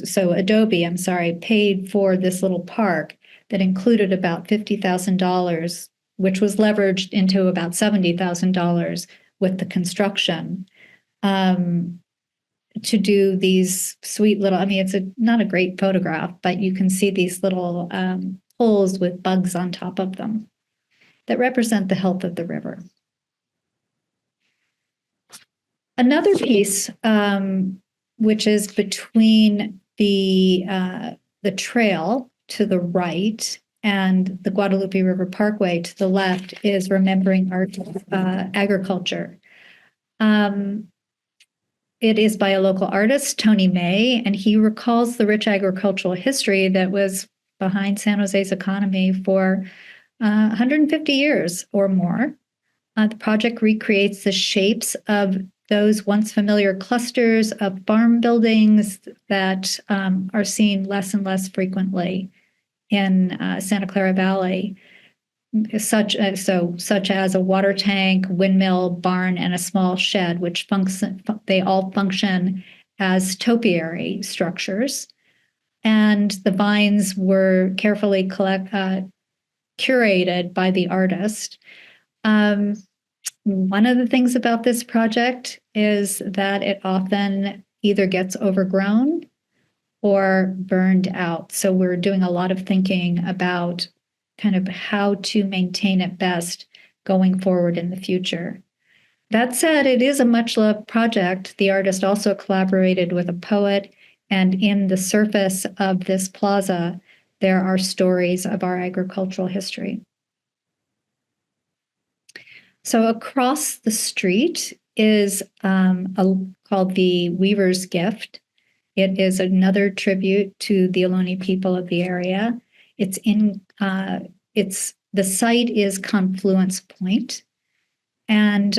for this little park that included about $50,000, which was leveraged into about $70,000 with the construction. To do these sweet little, it's not a great photograph, but you can see these little holes with bugs on top of them that represent the health of the river. Another piece, which is between the trail to the right and the Guadalupe River Parkway to the left, is Remembering Art Agriculture. It is by a local artist, Tony May, and he recalls the rich agricultural history that was behind San Jose's economy for 150 years or more. The project recreates the shapes of those once familiar clusters of farm buildings that are seen less and less frequently in Santa Clara Valley. Such as a water tank, windmill, barn, and a small shed, which they all function as topiary structures. And the vines were carefully curated by the artist. One of the things about this project is that it often either gets overgrown or burned out. So we're doing a lot of thinking about kind of how to maintain it best going forward in the future. That said, it is a much loved project. The artist also collaborated with a poet, and in the surface of this plaza, there are stories of our agricultural history. So across the street is called the Weaver's Gift. It is another tribute to the Ohlone people of the area. The site is Confluence Point, and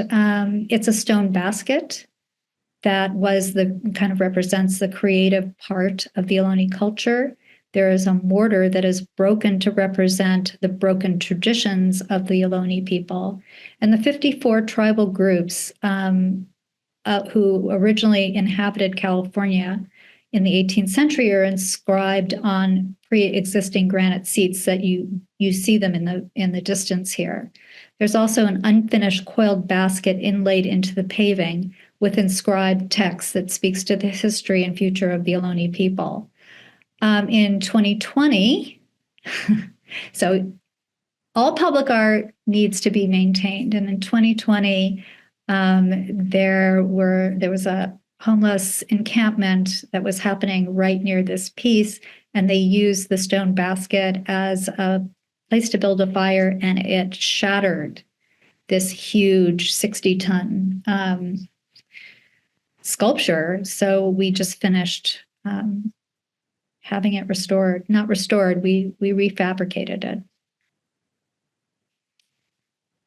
it's a stone basket that kind of represents the creative part of the Ohlone culture. There is a mortar that is broken to represent the broken traditions of the Ohlone people. And the 54 tribal groups who originally inhabited California in the 18th century are inscribed on pre-existing granite seats that you see them in the distance here. There's also an unfinished coiled basket inlaid into the paving with inscribed text that speaks to the history and future of the Ohlone people. In 2020, so all public art needs to be maintained. And in 2020, there was a homeless encampment that was happening right near this piece, and they used the stone basket as a place to build a fire, and it shattered this huge 60-ton sculpture. So we just finished having it restored. Not restored, we refabricated it.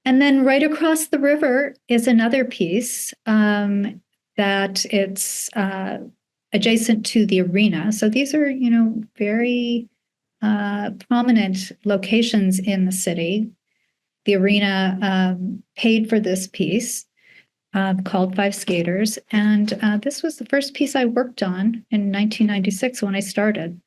And then right across the river is another piece that it's adjacent to the arena. So these are, very prominent locations in the city. The arena paid for this piece called Five Skaters. And this was the first piece I worked on in 1996 when I started.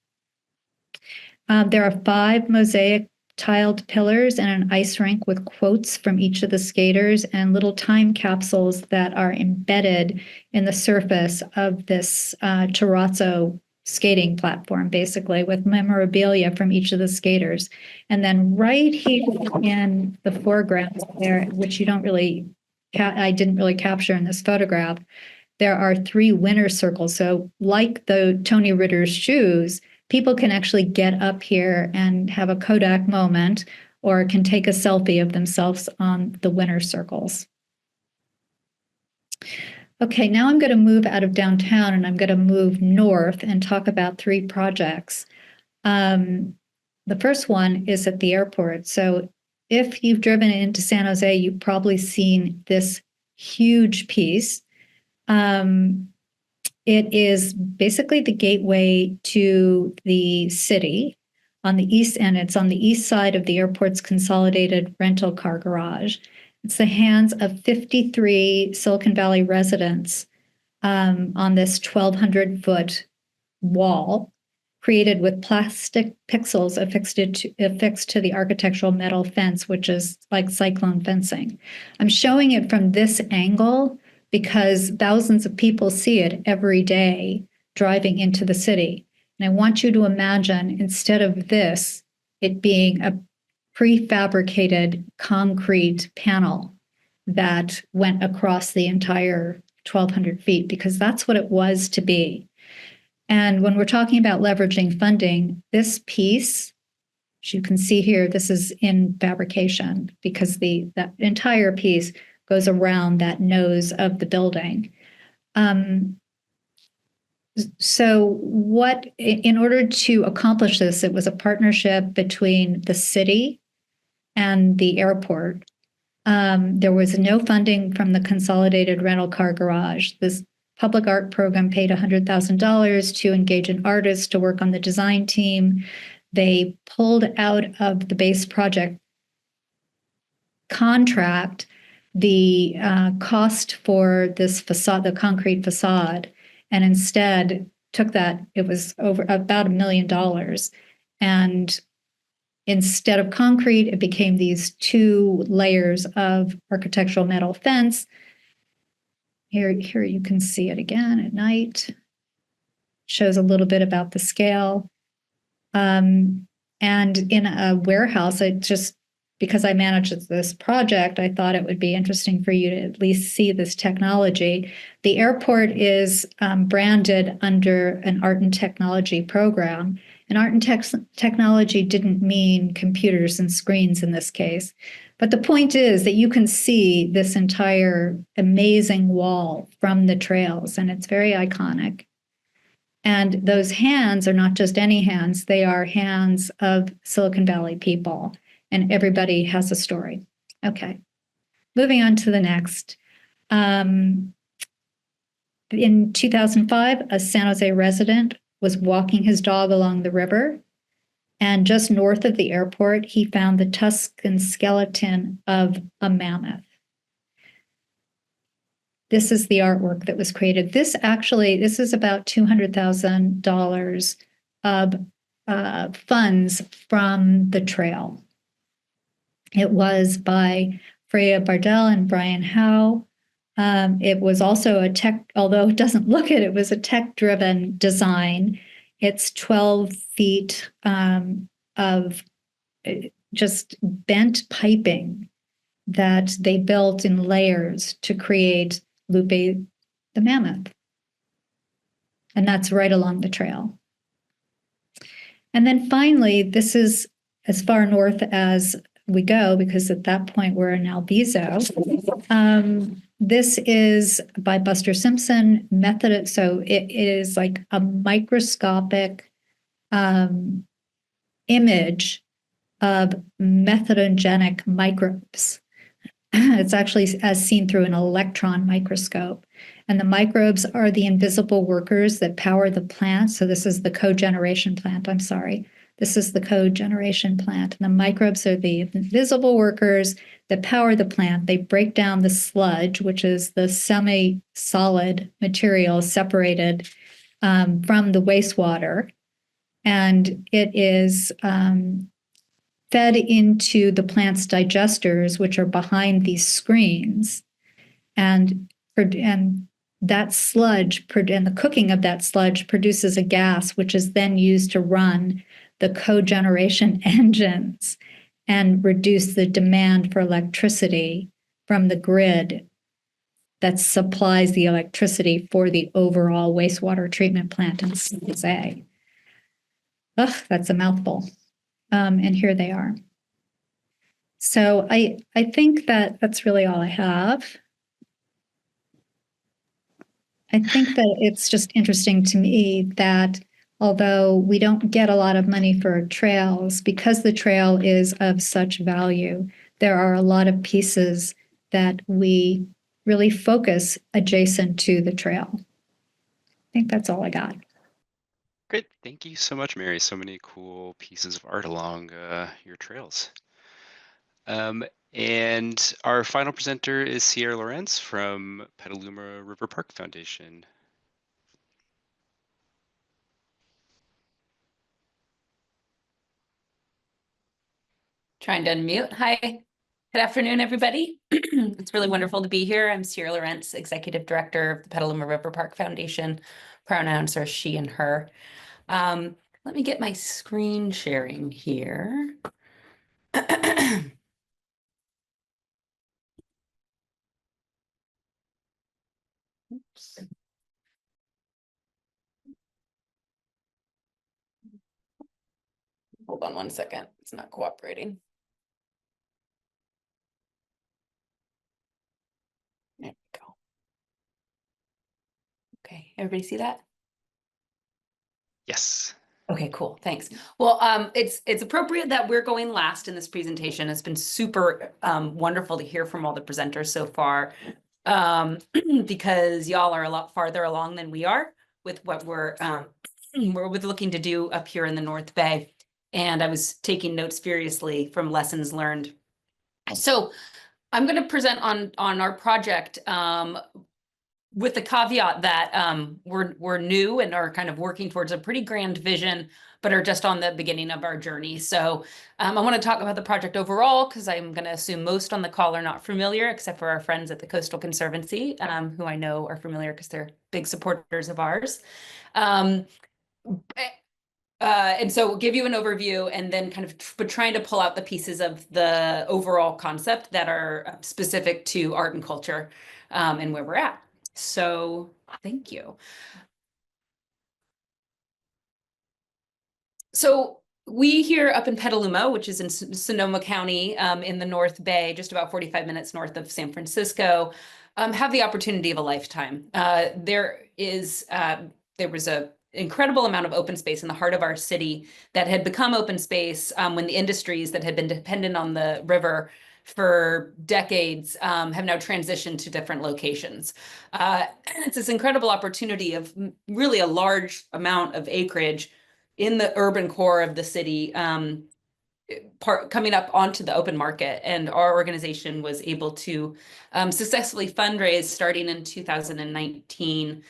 There are 5 mosaic tiled pillars and an ice rink with quotes from each of the skaters and little time capsules that are embedded in the surface of this terrazzo skating platform, basically, with memorabilia from each of the skaters. And then right here in the foreground there, which I didn't really capture in this photograph, there are 3 winner circles. So like the Tony Ritter's shoes, people can actually get up here and have a Kodak moment or can take a selfie of themselves on the winner circles. Okay, now I'm going to move out of downtown and I'm going to move north and talk about 3 projects. The first one is at the airport. So if you've driven into San Jose, you've probably seen this huge piece. It is basically the gateway to the city on the east end. It's on the east side of the airport's consolidated rental car garage. It's the hands of 53 Silicon Valley residents on this 1,200-foot wall created with plastic pixels affixed to the architectural metal fence, which is like cyclone fencing. I'm showing it from this angle because thousands of people see it every day driving into the city. And I want you to imagine, instead of this, it being a prefabricated concrete panel that went across the entire 1,200 feet, because that's what it was to be. And when we're talking about leveraging funding, this piece, as you can see here, this is in fabrication because that entire piece goes around that nose of the building. So in order to accomplish this, it was a partnership between the city and the airport. There was no funding from the consolidated rental car garage. This public art program paid $100,000 to engage an artist to work on the design team. They pulled out of the base project contract the cost for this facade, the concrete facade, and instead took that, it was over about $1 million. And instead of concrete, it became these 2 layers of architectural metal fence. Here you can see it again at night. shows a little bit about the scale. And in a warehouse, because I managed this project, I thought it would be interesting for you to at least see this technology. The airport is branded under an art and technology program. And art and technology didn't mean computers and screens in this case. But the point is that you can see this entire amazing wall from the trails, and it's very iconic. And those hands are not just any hands, they are hands of Silicon Valley people. And everybody has a story. Okay, moving on to the next. In 2005, a San Jose resident was walking his dog along the river, and just north of the airport, he found the Tuscan skeleton of a mammoth. This is the artwork that was created. This is about $200,000 of funds from the trail. It was by Freya Bardell and Brian Howe. It was also a tech, although it doesn't look it, it was a tech-driven design. It's 12 feet of just bent piping that they built in layers to create Lupe the mammoth. And that's right along the trail. And then finally, this is as far north as we go, because at that point we're in Alviso. This is by Buster Simpson method. So it is like a microscopic image of methadogenic microbes. It's actually as seen through an electron microscope. And the microbes are the invisible workers that power the plant. So this is the cogeneration plant, I'm sorry. This is the cogeneration plant. And the microbes are the invisible workers that power the plant. They break down the sludge, which is the semi-solid material separated from the wastewater. And it is fed into the plant's digesters, which are behind these screens. And that sludge, and the cooking of that sludge produces a gas, which is then used to run the cogeneration engines and reduce the demand for electricity from the grid that supplies the electricity for the overall wastewater treatment plant in San Jose. Ugh, that's a mouthful. And here they are. So I think that's really all I have. I think that it's just interesting to me that although we don't get a lot of money for trails, because the trail is of such value, there are a lot of pieces that we really focus adjacent to the trail. I think that's all I got. Great. Thank you so much, Mary. So many cool pieces of art along your trails. And our final presenter is Seair Lorentz from Petaluma River Park Foundation. Trying to unmute. Hi, good afternoon, everybody. It's really wonderful to be here. I'm Seair Lorentz, Executive Director of the Petaluma River Park Foundation. Pronouns are she and her. Let me get my screen sharing here. Oops. Hold on one second. It's not cooperating. There we go. Okay, everybody see that? Yes. Okay, cool. Thanks. Well, it's appropriate that we're going last in this presentation. It's been super wonderful to hear from all the presenters so far, because y'all are a lot farther along than we are with what we're looking to do up here in the North Bay. And I was taking notes furiously from lessons learned. So I'm going to present on our project with the caveat that we're new and are kind of working towards a pretty grand vision, but are just on the beginning of our journey. So I want to talk about the project overall, because I'm going to assume most on the call are not familiar, except for our friends at the Coastal Conservancy, who I know are familiar because they're big supporters of ours. And so we'll give you an overview and then kind of trying to pull out the pieces of the overall concept that are specific to art and culture and where we're at. So thank you. So we here up in Petaluma, which is in Sonoma County in the North Bay, just about 45 minutes north of San Francisco, have the opportunity of a lifetime. There was a incredible amount of open space in the heart of our city that had become open space when the industries that had been dependent on the river for decades have now transitioned to different locations. It's this incredible opportunity of really a large amount of acreage in the urban core of the city coming up onto the open market. And our organization was able to successfully fundraise starting in 2019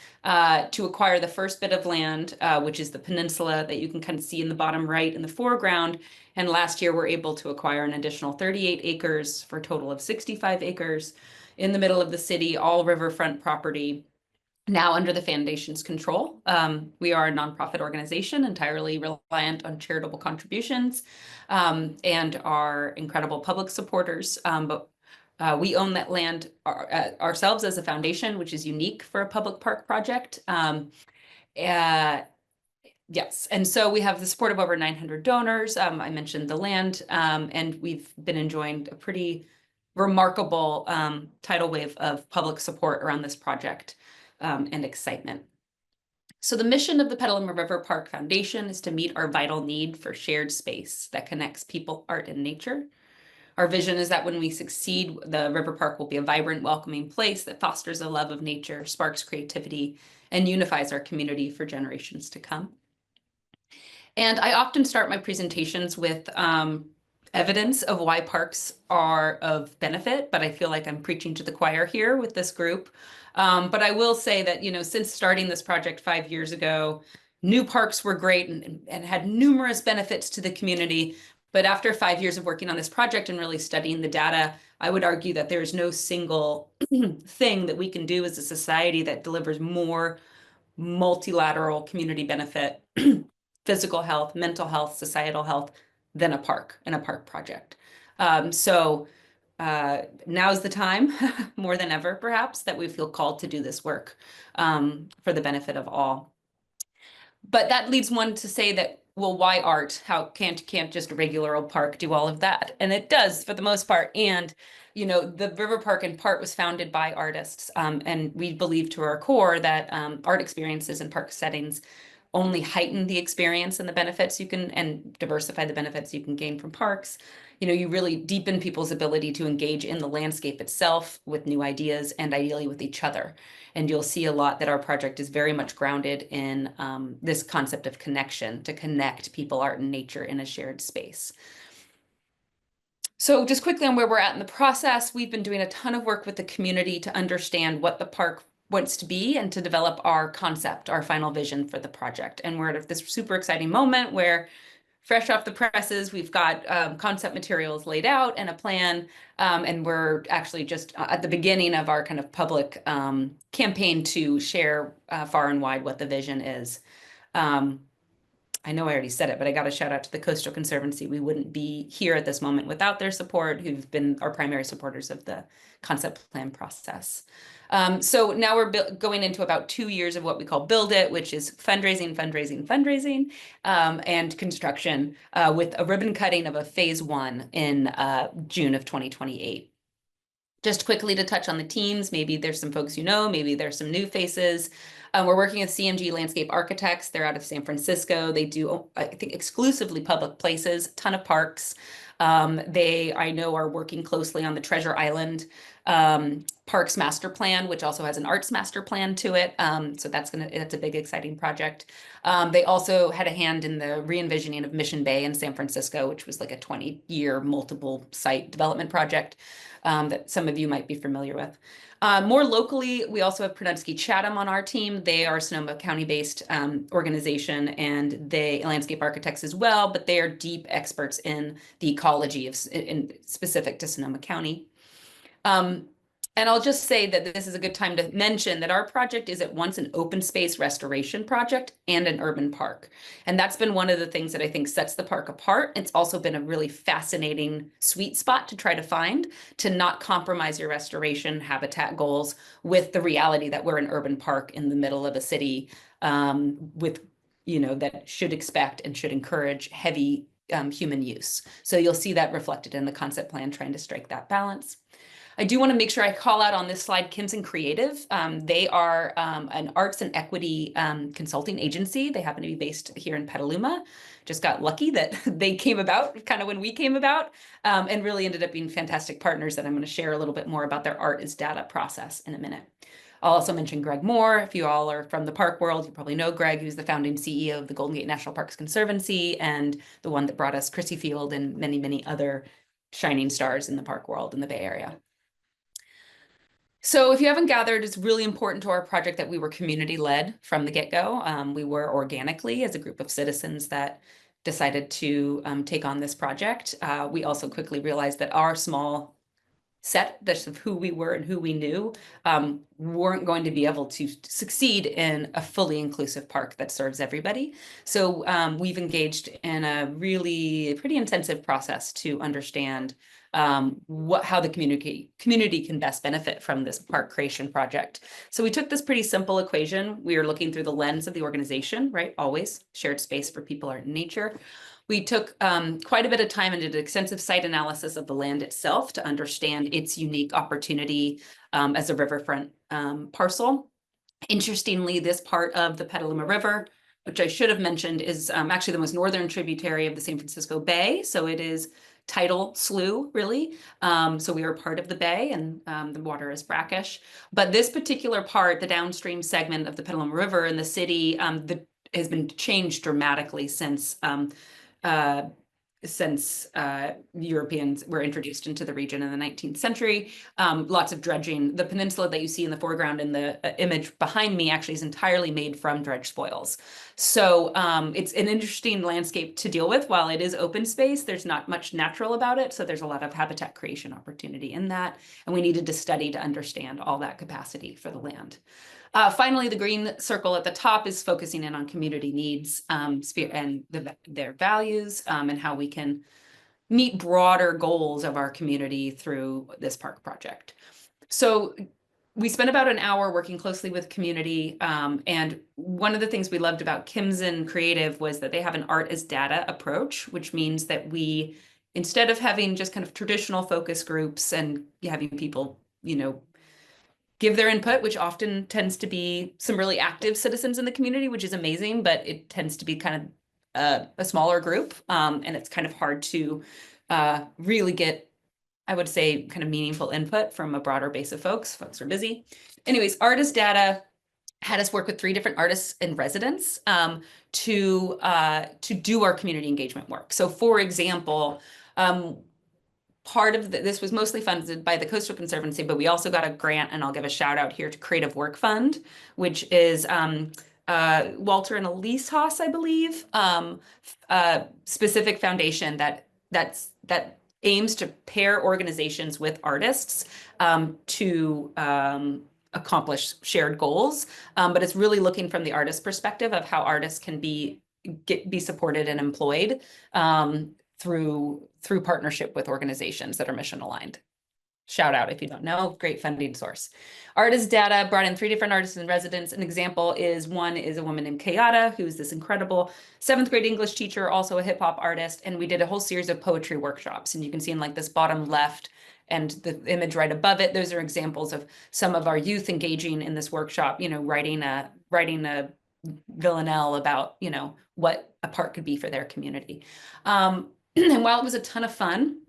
to acquire the first bit of land, which is the peninsula that you can kind of see in the bottom right in the foreground. And last year, we're able to acquire an additional 38 acres for a total of 65 acres in the middle of the city, all riverfront property. Now under the foundation's control. We are a nonprofit organization entirely reliant on charitable contributions and our incredible public supporters. But we own that land ourselves as a foundation, which is unique for a public park project. Yes, and so we have the support of over 900 donors. I mentioned the land, and we've been enjoying a pretty remarkable tidal wave of public support around this project. And excitement. So the mission of the Petaluma River Park Foundation is to meet our vital need for shared space that connects people, art, and nature. Our vision is that when we succeed, the river park will be a vibrant, welcoming place that fosters a love of nature, sparks creativity, and unifies our community for generations to come. And I often start my presentations with evidence of why parks are of benefit, but I feel like I'm preaching to the choir here with this group. But I will say that, since starting this project 5 years ago, new parks were great and had numerous benefits to the community. But after 5 years of working on this project and really studying the data, I would argue that there is no single thing that we can do as a society that delivers more multilateral community benefit, physical health, mental health, societal health, than a park and a park project. So now's the time, more than ever, perhaps, that we feel called to do this work for the benefit of all. But that leads one to say that, well, why art? How can't just a regular old park do all of that? And it does for the most part. And, the river park in part was founded by artists. And we believe to our core that art experiences in park settings only heighten the experience and the benefits you can, and diversify the benefits you can gain from parks. You really deepen people's ability to engage in the landscape itself with new ideas and ideally with each other. And you'll see a lot that our project is very much grounded in this concept of connection, to connect people, art, and nature in a shared space. So just quickly on where we're at in the process, we've been doing a ton of work with the community to understand what the park wants to be and to develop our concept, our final vision for the project. And we're at this super exciting moment where, fresh off the presses, we've got concept materials laid out and a plan, and we're actually just at the beginning of our kind of public campaign to share far and wide what the vision is. I know I already said it, but I got to shout out to the Coastal Conservancy. We wouldn't be here at this moment without their support, who've been our primary supporters of the concept plan process. So now we're going into about 2 years of what we call Build It, which is fundraising, and construction with a ribbon cutting of a phase 1 in June of 2028. Just quickly to touch on the teams, maybe there's some folks maybe there's some new faces. We're working with CMG Landscape Architects. They're out of San Francisco. They do, I think, exclusively public places, ton of parks. They, I know, are working closely on the Treasure Island Parks Master Plan, which also has an Arts Master Plan to it. So that's a big, exciting project. They also had a hand in the re-envisioning of Mission Bay in San Francisco, which was like a 20-year multiple site development project that some of you might be familiar with. More locally, we also have Prudensky Chatham on our team. They are a Sonoma County-based organization, and they landscape architects as well, but they are deep experts in the ecology specific to Sonoma County. And I'll just say that this is a good time to mention that our project is at once an open space restoration project and an urban park. And that's been one of the things that I think sets the park apart. It's also been a really fascinating sweet spot to try to find, to not compromise your restoration habitat goals with the reality that we're an urban park in the middle of a city, with, that should expect and should encourage heavy human use. So you'll see that reflected in the concept plan, trying to strike that balance. I do want to make sure I call out on this slide Kimson Creative. They are an arts and equity consulting agency. They happen to be based here in Petaluma. Just got lucky that they came about kind of when we came about, and really ended up being fantastic partners that I'm going to share a little bit more about their art is data process in a minute. I'll also mention Greg Moore. If you all are from the park world, you probably know Greg, who's the founding CEO of the Golden Gate National Parks Conservancy and the one that brought us Chrissy Field and many, many other shining stars in the park world in the Bay Area. So if you haven't gathered, it's really important to our project that we were community-led from the get-go. We were organically as a group of citizens that decided to take on this project. We also quickly realized that our small set of who we were and who we knew weren't going to be able to succeed in a fully inclusive park that serves everybody. So we've engaged in a really pretty intensive process to understand how the community can best benefit from this park creation project. So we took this pretty simple equation. We are looking through the lens of the organization, right? Always shared space for people, art, and nature. We took quite a bit of time and did extensive site analysis of the land itself to understand its unique opportunity as a riverfront parcel. Interestingly, this part of the Petaluma River, which I should have mentioned, is actually the most northern tributary of the San Francisco Bay. So it is tidal slough, really. So we are part of the bay, and the water is brackish. But this particular part, the downstream segment of the Petaluma River in the city, has been changed dramatically since Europeans were introduced into the region in the 19th century. Lots of dredging. The peninsula that you see in the foreground in the image behind me actually is entirely made from dredge spoils. So it's an interesting landscape to deal with. While it is open space, there's not much natural about it. So there's a lot of habitat creation opportunity in that. And we needed to study to understand all that capacity for the land. Finally, the green circle at the top is focusing in on community needs and their values and how we can meet broader goals of our community through this park project. So we spent about an hour working closely with community. And one of the things we loved about Kimson Creative was that they have an art as data approach, which means that we, instead of having just kind of traditional focus groups and having people, give their input, which often tends to be some really active citizens in the community, which is amazing, but it tends to be kind of a smaller group. And it's kind of hard to really get, I would say, kind of meaningful input from a broader base of folks. Folks are busy. Anyways, Artist Data had us work with 3 different artists in residence to do our community engagement work. So for example, part of this was mostly funded by the Coastal Conservancy, but we also got a grant, and I'll give a shout out here to Creative Work Fund, which is Walter and Elise Haas, I believe, specific foundation that aims to pair organizations with artists to accomplish shared goals. But it's really looking from the artist perspective of how artists can be supported and employed through partnership with organizations that are mission aligned. Shout out if you don't know, great funding source. Artist Data brought in 3 different artists in residence. An example is one is a woman named Kayada, who's this incredible 7th grade English teacher, also a hip hop artist. And we did a whole series of poetry workshops. And you can see in like this bottom left and the image right above it, those are examples of some of our youth engaging in this workshop, writing a villanelle about, what a park could be for their community. And while it was a ton of fun,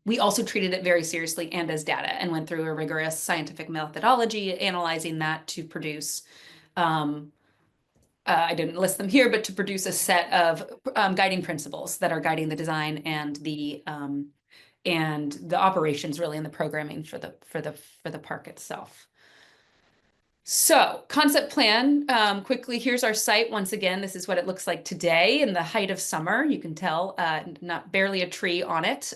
we also treated it very seriously and as data, and went through a rigorous scientific methodology, analyzing that to produce, I didn't list them here, but to produce a set of guiding principles that are guiding the design and the operations, really, and the programming for the park itself. So concept plan, quickly, here's our site. Once again, this is what it looks like today in the height of summer. You can tell, barely a tree on it.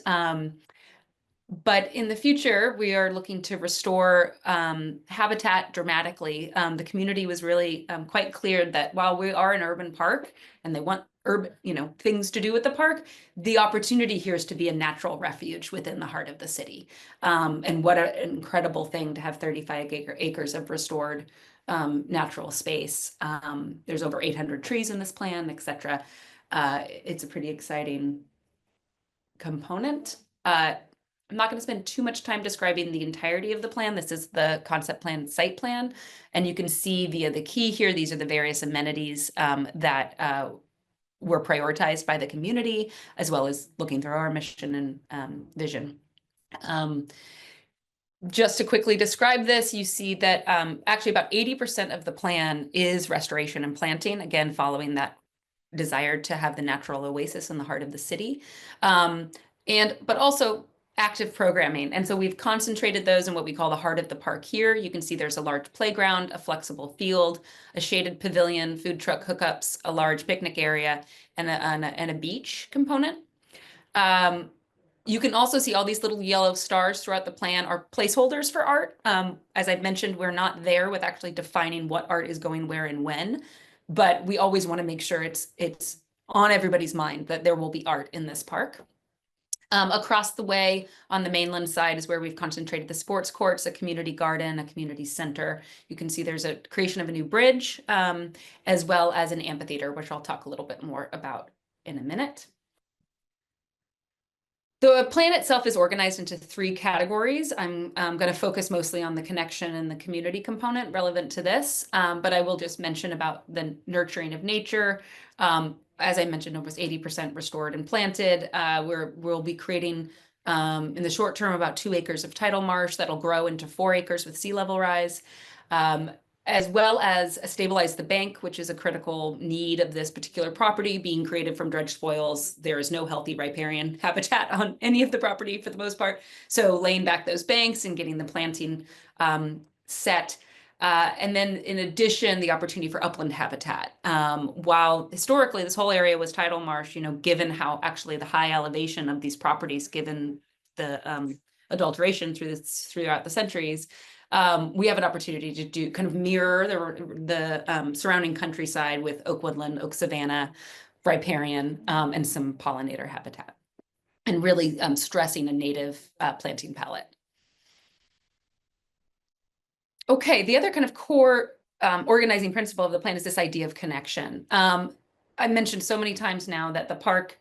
But in the future, we are looking to restore habitat dramatically. The community was really quite clear that while we are an urban park and they want urban, things to do with the park, the opportunity here is to be a natural refuge within the heart of the city. And what an incredible thing to have 35 acres of restored natural space. There's over 800 trees in this plan, et cetera. It's a pretty exciting component. I'm not going to spend too much time describing the entirety of the plan. This is the concept plan site plan. And you can see via the key here, these are the various amenities that were prioritized by the community, as well as looking through our mission and vision. Just to quickly describe this, you see that actually about 80% of the plan is restoration and planting, again, following that desire to have the natural oasis in the heart of the city. But also active programming. And so we've concentrated those in what we call the heart of the park here. You can see there's a large playground, a flexible field, a shaded pavilion, food truck hookups, a large picnic area, and a beach component. You can also see all these little yellow stars throughout the plan are placeholders for art. As I've mentioned, we're not there with actually defining what art is going where and when, but we always want to make sure it's on everybody's mind that there will be art in this park. Across the way on the mainland side is where we've concentrated the sports courts, a community garden, a community center. You can see there's a creation of a new bridge, as well as an amphitheater, which I'll talk a little bit more about in a minute. The plan itself is organized into 3 categories. I'm going to focus mostly on the connection and the community component relevant to this, but I will just mention about the nurturing of nature. As I mentioned, almost 80% restored and planted. We'll be creating, in the short term, about 2 acres of tidal marsh that'll grow into 4 acres with sea level rise, as well as stabilize the bank, which is a critical need of this particular property, being created from dredge spoils. There is no healthy riparian habitat on any of the property for the most part. So laying back those banks and getting the planting set. And then in addition, the opportunity for upland habitat. While historically this whole area was tidal marsh, given how actually the high elevation of these properties, given the adulteration throughout the centuries, we have an opportunity to do kind of mirror the surrounding countryside with oak woodland, oak savanna, riparian, and some pollinator habitat, and really stressing a native planting palette. Okay, the other kind of core organizing principle of the plan is this idea of connection. I mentioned so many times now that the park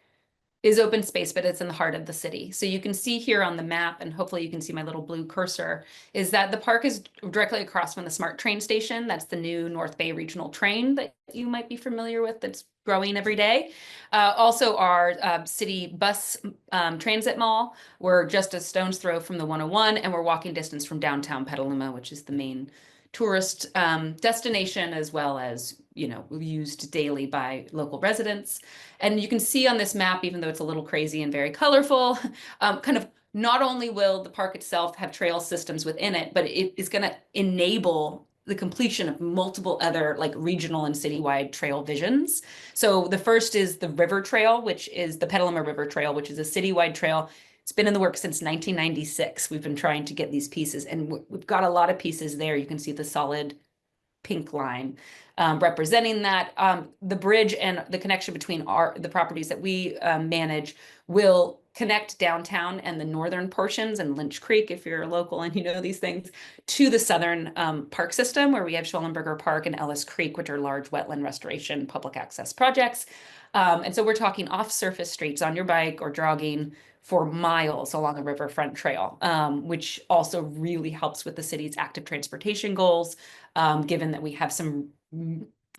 is open space, but it's in the heart of the city. So you can see here on the map, and hopefully you can see my little blue cursor, is that the park is directly across from the SMART train station. That's the new North Bay regional train that you might be familiar with that's growing every day. Also our city bus transit mall. We're just a stone's throw from the 101, and we're walking distance from downtown Petaluma, which is the main tourist destination, as well as used daily by local residents. And you can see on this map, even though it's a little crazy and very colorful, kind of not only will the park itself have trail systems within it, but it is going to enable the completion of multiple other regional and citywide trail visions. So the first is the river trail, which is the Petaluma River Trail, which is a citywide trail. It's been in the works since 1996. We've been trying to get these pieces, and we've got a lot of pieces there. You can see the solid pink line representing that. The bridge and the connection between the properties that we manage will connect downtown and the northern portions and Lynch Creek, if you're local and you know these things, to the southern park system, where we have Schwellenberger Park and Ellis Creek, which are large wetland restoration public access projects. And so we're talking off-surface streets on your bike or jogging for miles along a riverfront trail, which also really helps with the city's active transportation goals, given that we have some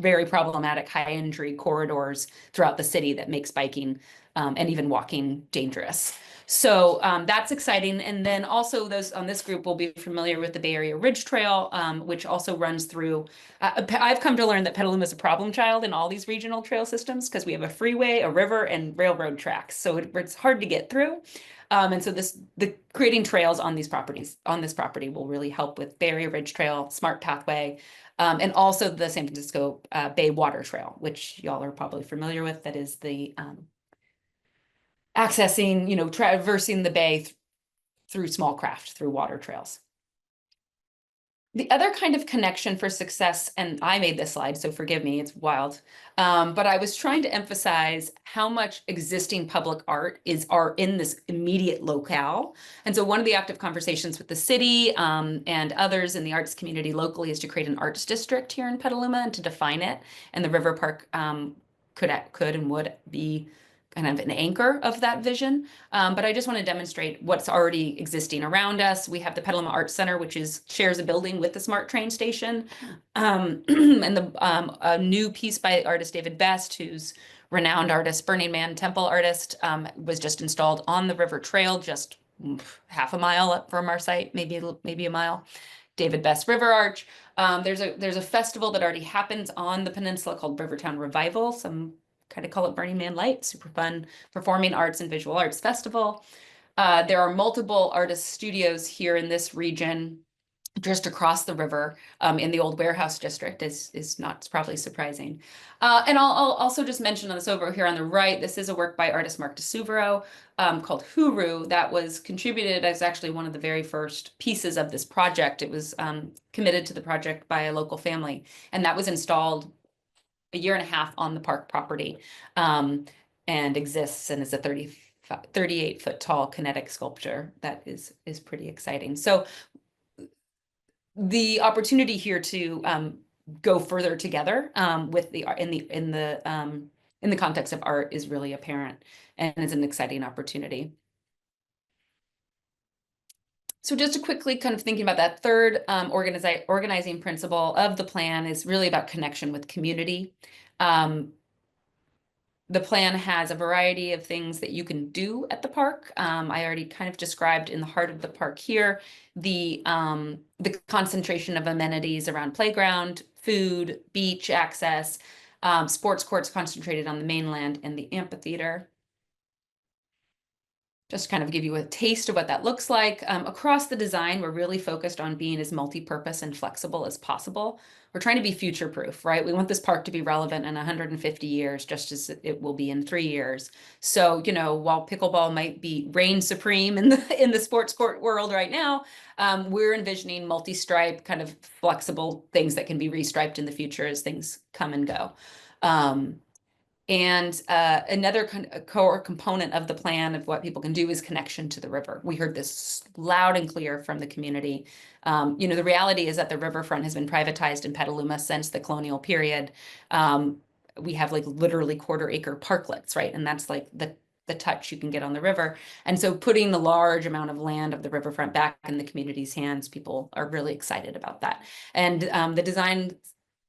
very problematic high injury corridors throughout the city that makes biking and even walking dangerous. So that's exciting. And then also those on this group will be familiar with the Bay Area Ridge Trail, which also runs through. I've come to learn that Petaluma is a problem child in all these regional trail systems because we have a freeway, a river, and railroad tracks. So it's hard to get through. And so the creating trails on this property will really help with Bay Area Ridge Trail, Smart Pathway, and also the San Francisco Bay Water Trail, which y'all are probably familiar with. That is the accessing, traversing the bay through small craft, through water trails. The other kind of connection for success, and I made this slide, so forgive me, it's wild. But I was trying to emphasize how much existing public art are in this immediate locale. And so one of the active conversations with the city and others in the arts community locally is to create an arts district here in Petaluma and to define it. And the River Park could and would be kind of an anchor of that vision. But I just want to demonstrate what's already existing around us. We have the Petaluma Arts Center, which shares a building with the Smart Train Station. And a new piece by artist David Best, who's renowned artist, Burning Man temple artist, was just installed on the river trail, just half a mile up from our site, maybe a mile. David Best River Arch. There's a festival that already happens on the peninsula called Rivertown Revival. Some kind of call it Burning Man Light, super fun performing arts and visual arts festival. There are multiple artist studios here in this region, just across the river in the old warehouse district is not, it's probably surprising. And I'll also just mention on this over here on the right, this is a work by artist Mark DeSuvero called Huru that was contributed as actually one of the very first pieces of this project. It was committed to the project by a local family, and that was installed a year and a half on the park property and exists and is a 38-foot tall kinetic sculpture that is pretty exciting. So the opportunity here to go further together with the art in the context of art is really apparent and is an exciting opportunity. So just to quickly kind of thinking about that third organizing principle of the plan is really about connection with community. The plan has a variety of things that you can do at the park. I already kind of described in the heart of the park here, the concentration of amenities around playground, food, beach access, sports courts concentrated on the mainland and the amphitheater. Just to kind of give you a taste of what that looks like. Across the design, we're really focused on being as multi-purpose and flexible as possible. We're trying to be future-proof, right? We want this park to be relevant in 150 years, just as it will be in 3 years. So, you know, while pickleball might be reign supreme in the sports court world right now, we're envisioning multi-stripe, kind of flexible things that can be restriped in the future as things come and go. And another kind of core component of the plan of what people can do is connection to the river. We heard this loud and clear from the community. You know, the reality is that the riverfront has been privatized in Petaluma since the colonial period. We have like literally quarter-acre parklets, right? And that's like the touch you can get on the river. And so putting the large amount of land of the riverfront back in the community's hands, people are really excited about that. And the design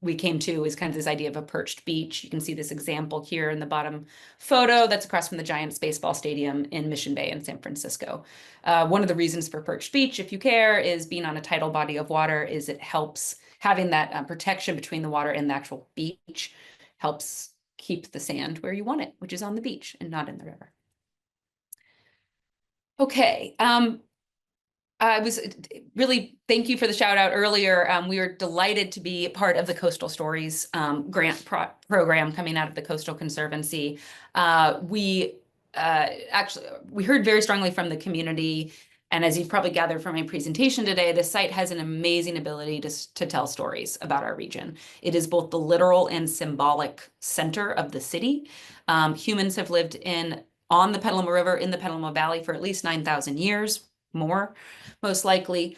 we came to is kind of this idea of a perched beach. You can see this example here in the bottom photo that's across from the Giants baseball stadium in Mission Bay in San Francisco. One of the reasons for perched beach, if you care, is being on a tidal body of water is it helps having that protection between the water and the actual beach helps keep the sand where you want it, which is on the beach and not in the river. Okay. I was really, thank you for the shout out earlier. We were delighted to be part of the Coastal Stories grant program coming out of the Coastal Conservancy. We heard very strongly from the community. And as you've probably gathered from my presentation today, the site has an amazing ability to tell stories about our region. It is both the literal and symbolic center of the city. Humans have lived on the Petaluma River in the Petaluma Valley for at least 9,000 years. More, most likely.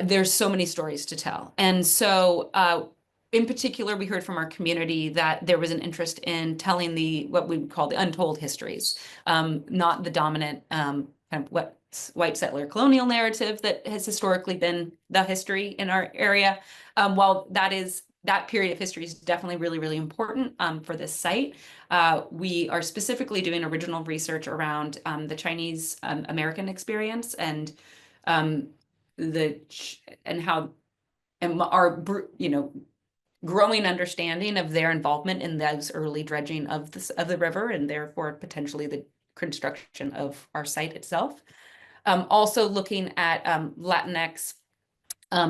There's so many stories to tell. And so in particular, we heard from our community that there was an interest in telling what we would call the untold histories, not the dominant kind of white settler colonial narrative that has historically been the history in our area. While that period of history is definitely really, really important for this site. We are specifically doing original research around the Chinese American experience and our growing understanding of their involvement in those early dredging of the river and therefore potentially the construction of our site itself. Also looking at Latinx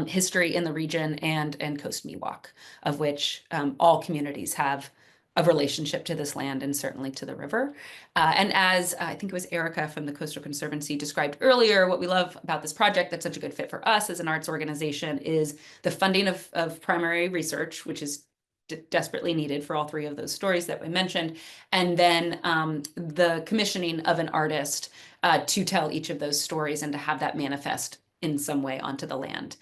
history in the region and Coast Miwok, of which all communities have a relationship to this land and certainly to the river. And as I think it was Erica from the Coastal Conservancy described earlier, what we love about this project that's such a good fit for us as an arts organization is the funding of primary research, which is desperately needed for all three of those stories that we mentioned, and then the commissioning of an artist to tell each of those stories and to have that manifest in some way onto the land.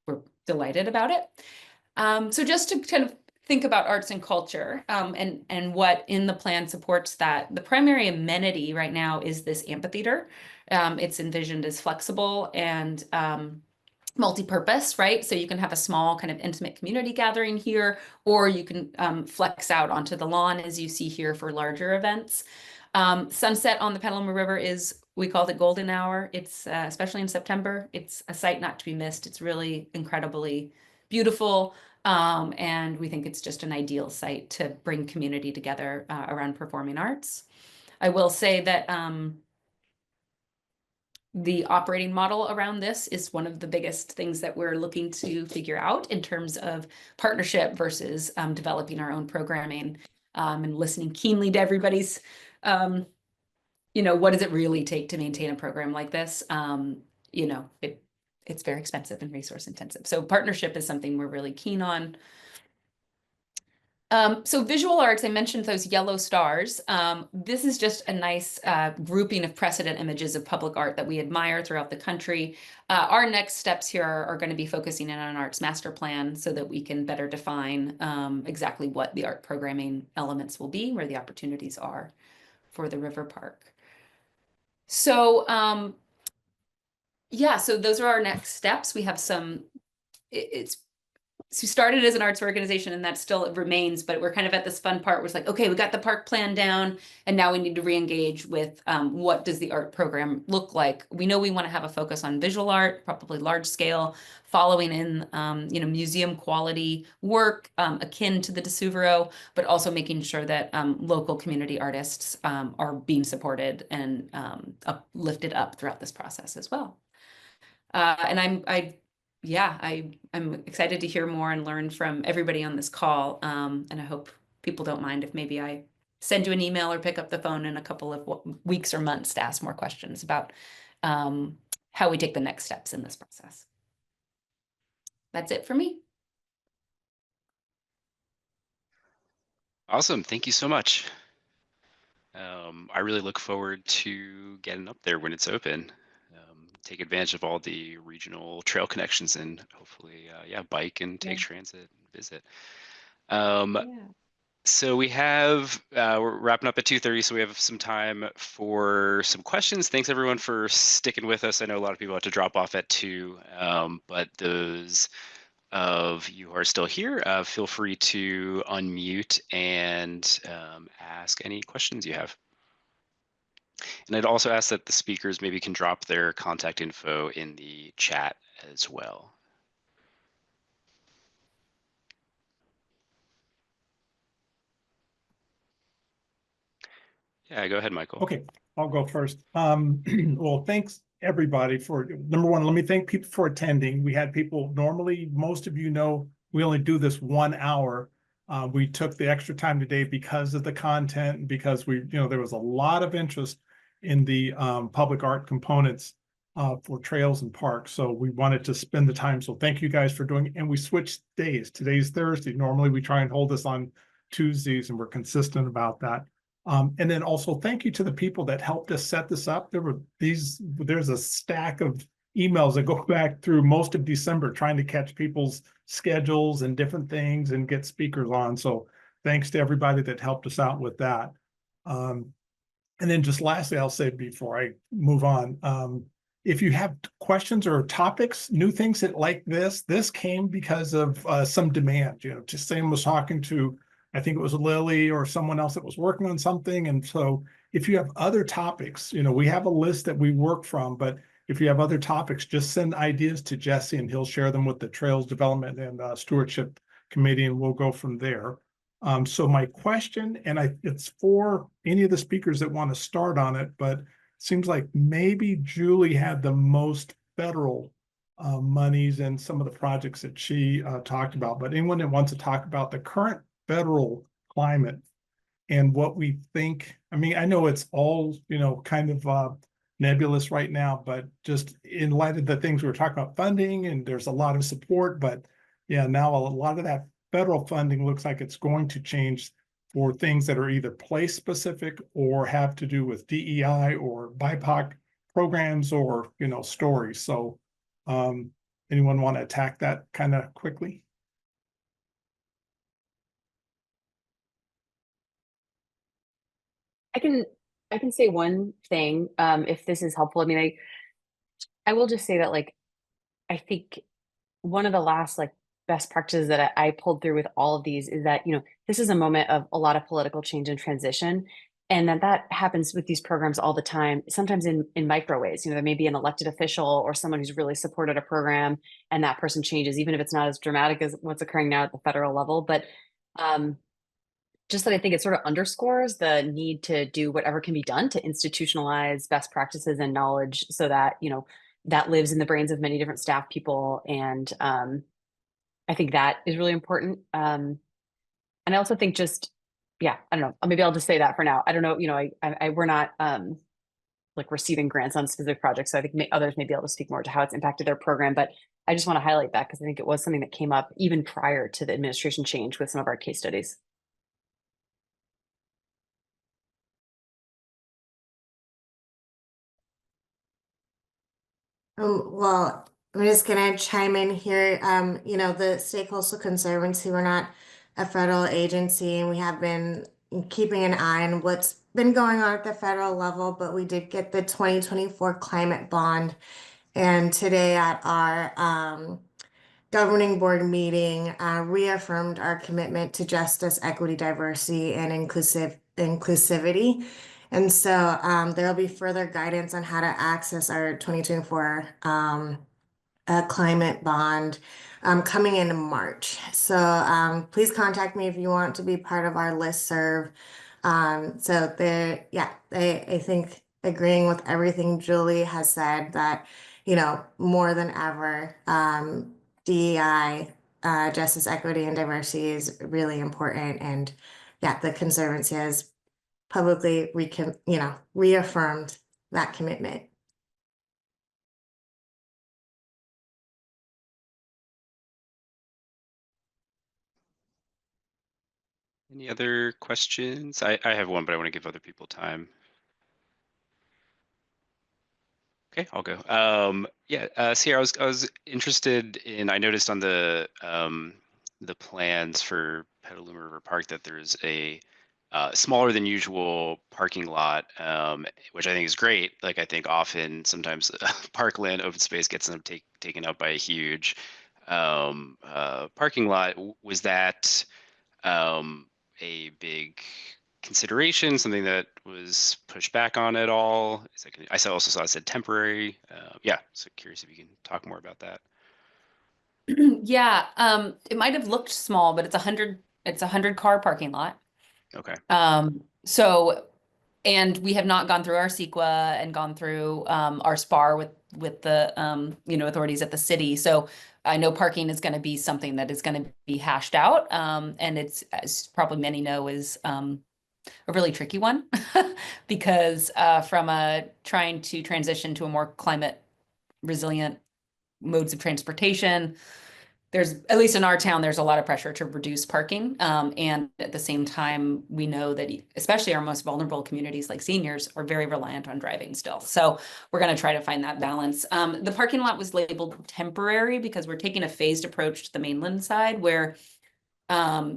We're delighted about it. So just to kind of think about arts and culture and what in the plan supports that, the primary amenity right now is this amphitheater. It's envisioned as flexible and multi-purpose, right? So you can have a small kind of intimate community gathering here, or you can flex out onto the lawn as you see here for larger events. Sunset on the Petaluma River is, we call it golden hour. It's especially in September, it's a sight not to be missed. It's really incredibly beautiful. And we think it's just an ideal site to bring community together around performing arts. I will say that the operating model around this is one of the biggest things that we're looking to figure out in terms of partnership versus developing our own programming and listening keenly to everybody's, what does it really take to maintain a program like this? It's very expensive and resource intensive. So partnership is something we're really keen on. So visual arts, I mentioned those yellow stars. This is just a nice grouping of precedent images of public art that we admire throughout the country. Our next steps here are going to be focusing in on an arts master plan so that we can better define exactly what the art programming elements will be, where the opportunities are for the river park. So so those are our next steps. We have some, so we started as an arts organization and that still remains, but we're kind of at this fun part where it's like, okay, we got the park plan down and now we need to re-engage with what does the art program look like? We know we want to have a focus on visual art, probably large scale, following in, museum quality work akin to the DeSuvero, but also making sure that local community artists are being supported and lifted up throughout this process as well. And I'm excited to hear more and learn from everybody on this call. And I hope people don't mind if maybe I send you an email or pick up the phone in a couple of weeks or months to ask more questions about how we take the next steps in this process. That's it for me. Awesome. Thank you so much. I really look forward to getting up there when it's open. Take advantage of all the regional trail connections and hopefully, bike and take transit and visit. So we have, we're wrapping up at 2:30, so we have some time for some questions. Thanks everyone for sticking with us. I know a lot of people have to drop off at 2, but those of you who are still here, feel free to unmute and ask any questions you have. And I'd also ask that the speakers maybe can drop their contact info in the chat as well. Yeah, go ahead, Michael. Okay, I'll go first. Well, thanks everybody for, number one, let me thank people for attending. We had people, normally, most of you know, we only do this 1 hour. We took the extra time today because of the content and because there was a lot of interest in the public art components for trails and parks. So we wanted to spend the time. So thank you guys for doing it. And we switched days. Today's Thursday. Normally we try and hold this on Tuesdays and we're consistent about that. And then also thank you to the people that helped us set this up. There's a stack of emails that go back through most of December trying to catch people's schedules and different things and get speakers on. So thanks to everybody that helped us out with that. And then just lastly, I'll say before I move on, if you have questions or topics, new things like this came because of some demand. Just Sam was talking to, I think it was Lily or someone else that was working on something. And so if you have other topics, we have a list that we work from, but if you have other topics, just send ideas to Jesse and he'll share them with the Trails Development and Stewardship Committee and we'll go from there. So my question, and it's for any of the speakers that want to start on it, but it seems like maybe Julie had the most federal monies in some of the projects that she talked about, but anyone that wants to talk about the current federal climate and what we think. I mean, I know it's all, kind of nebulous right now, but just in light of the things we were talking about funding, and there's a lot of support, but yeah, now a lot of that federal funding looks like it's going to change for things that are either place specific or have to do with DEI or BIPOC programs or, stories. So anyone want to attack that kind of quickly? I can say one thing, if this is helpful. I mean, I will just say that, like, I think one of the last, like, best practices that I pulled through with all of these is that, this is a moment of a lot of political change and transition, and that happens with these programs all the time, sometimes in micro ways. There may be an elected official or someone who's really supported a program, and that person changes, even if it's not as dramatic as what's occurring now at the federal level. But just that I think it sort of underscores the need to do whatever can be done to institutionalize best practices and knowledge so that, that lives in the brains of many different staff people. And I think that is really important. And I also think I don't know, maybe I'll just say that for now. I don't know, we're not like receiving grants on specific projects. So I think others may be able to speak more to how it's impacted their program. But I just want to highlight that because I think it was something that came up even prior to the administration change with some of our case studies. Well, I'm just gonna chime in here. The State Coastal Conservancy, we're not a federal agency, and we have been keeping an eye on what's been going on at the federal level, but we did get the 2024 climate bond. And today at our governing board meeting, reaffirmed our commitment to justice, equity, diversity, and inclusivity. And so there'll be further guidance on how to access our 2024 climate bond coming in March. So please contact me if you want to be part of our listserv. I think agreeing with everything Julie has said that, more than ever, DEI, justice, equity, and diversity is really important. And yeah, the Conservancy has publicly reaffirmed that commitment. Any other questions? I have one, but I want to give other people time. Okay, I'll go. Seair, I was interested in. I noticed on the plans for Petaluma River Park that there's a smaller than usual parking lot, which I think is great. Like, I think often sometimes parkland open space gets taken up by a huge parking lot. Was that a big consideration, something that was pushed back on at all? I also saw it said temporary. So curious if you can talk more about that. Yeah, it might have looked small, but it's a 100-car parking lot. Okay. And we have not gone through our CEQA and gone through our SPAR with the authorities at the city. So I know parking is going to be something that is going to be hashed out. And it's, as probably many know, is a really tricky one because from trying to transition to a more climate resilient modes of transportation, there's, at least in our town, there's a lot of pressure to reduce parking. And at the same time, we know that especially our most vulnerable communities like seniors are very reliant on driving still. So we're going to try to find that balance. The parking lot was labeled temporary because we're taking a phased approach to the mainland side where our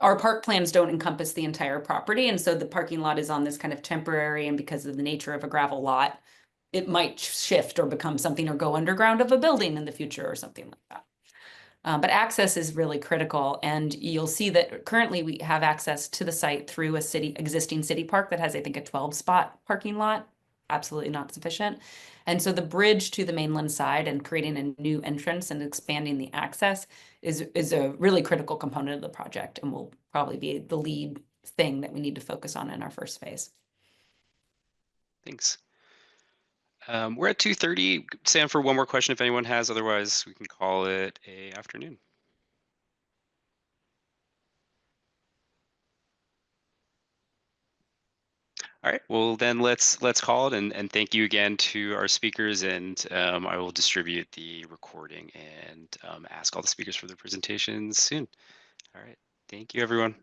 park plans don't encompass the entire property. And so the parking lot is on this kind of temporary, and because of the nature of a gravel lot, it might shift or become something or go underground of a building in the future or something like that. But access is really critical. And you'll see that currently we have access to the site through existing city park that has, I think, a 12-spot parking lot. Absolutely not sufficient. And so the bridge to the mainland side and creating a new entrance and expanding the access is a really critical component of the project, and will probably be the lead thing that we need to focus on in our first phase. Thanks. We're at 2:30. Sam, for one more question if anyone has, otherwise we can call it a afternoon. All right, well then let's call it, and thank you again to our speakers, and I will distribute the recording and ask all the speakers for their presentations soon. All right, thank you everyone.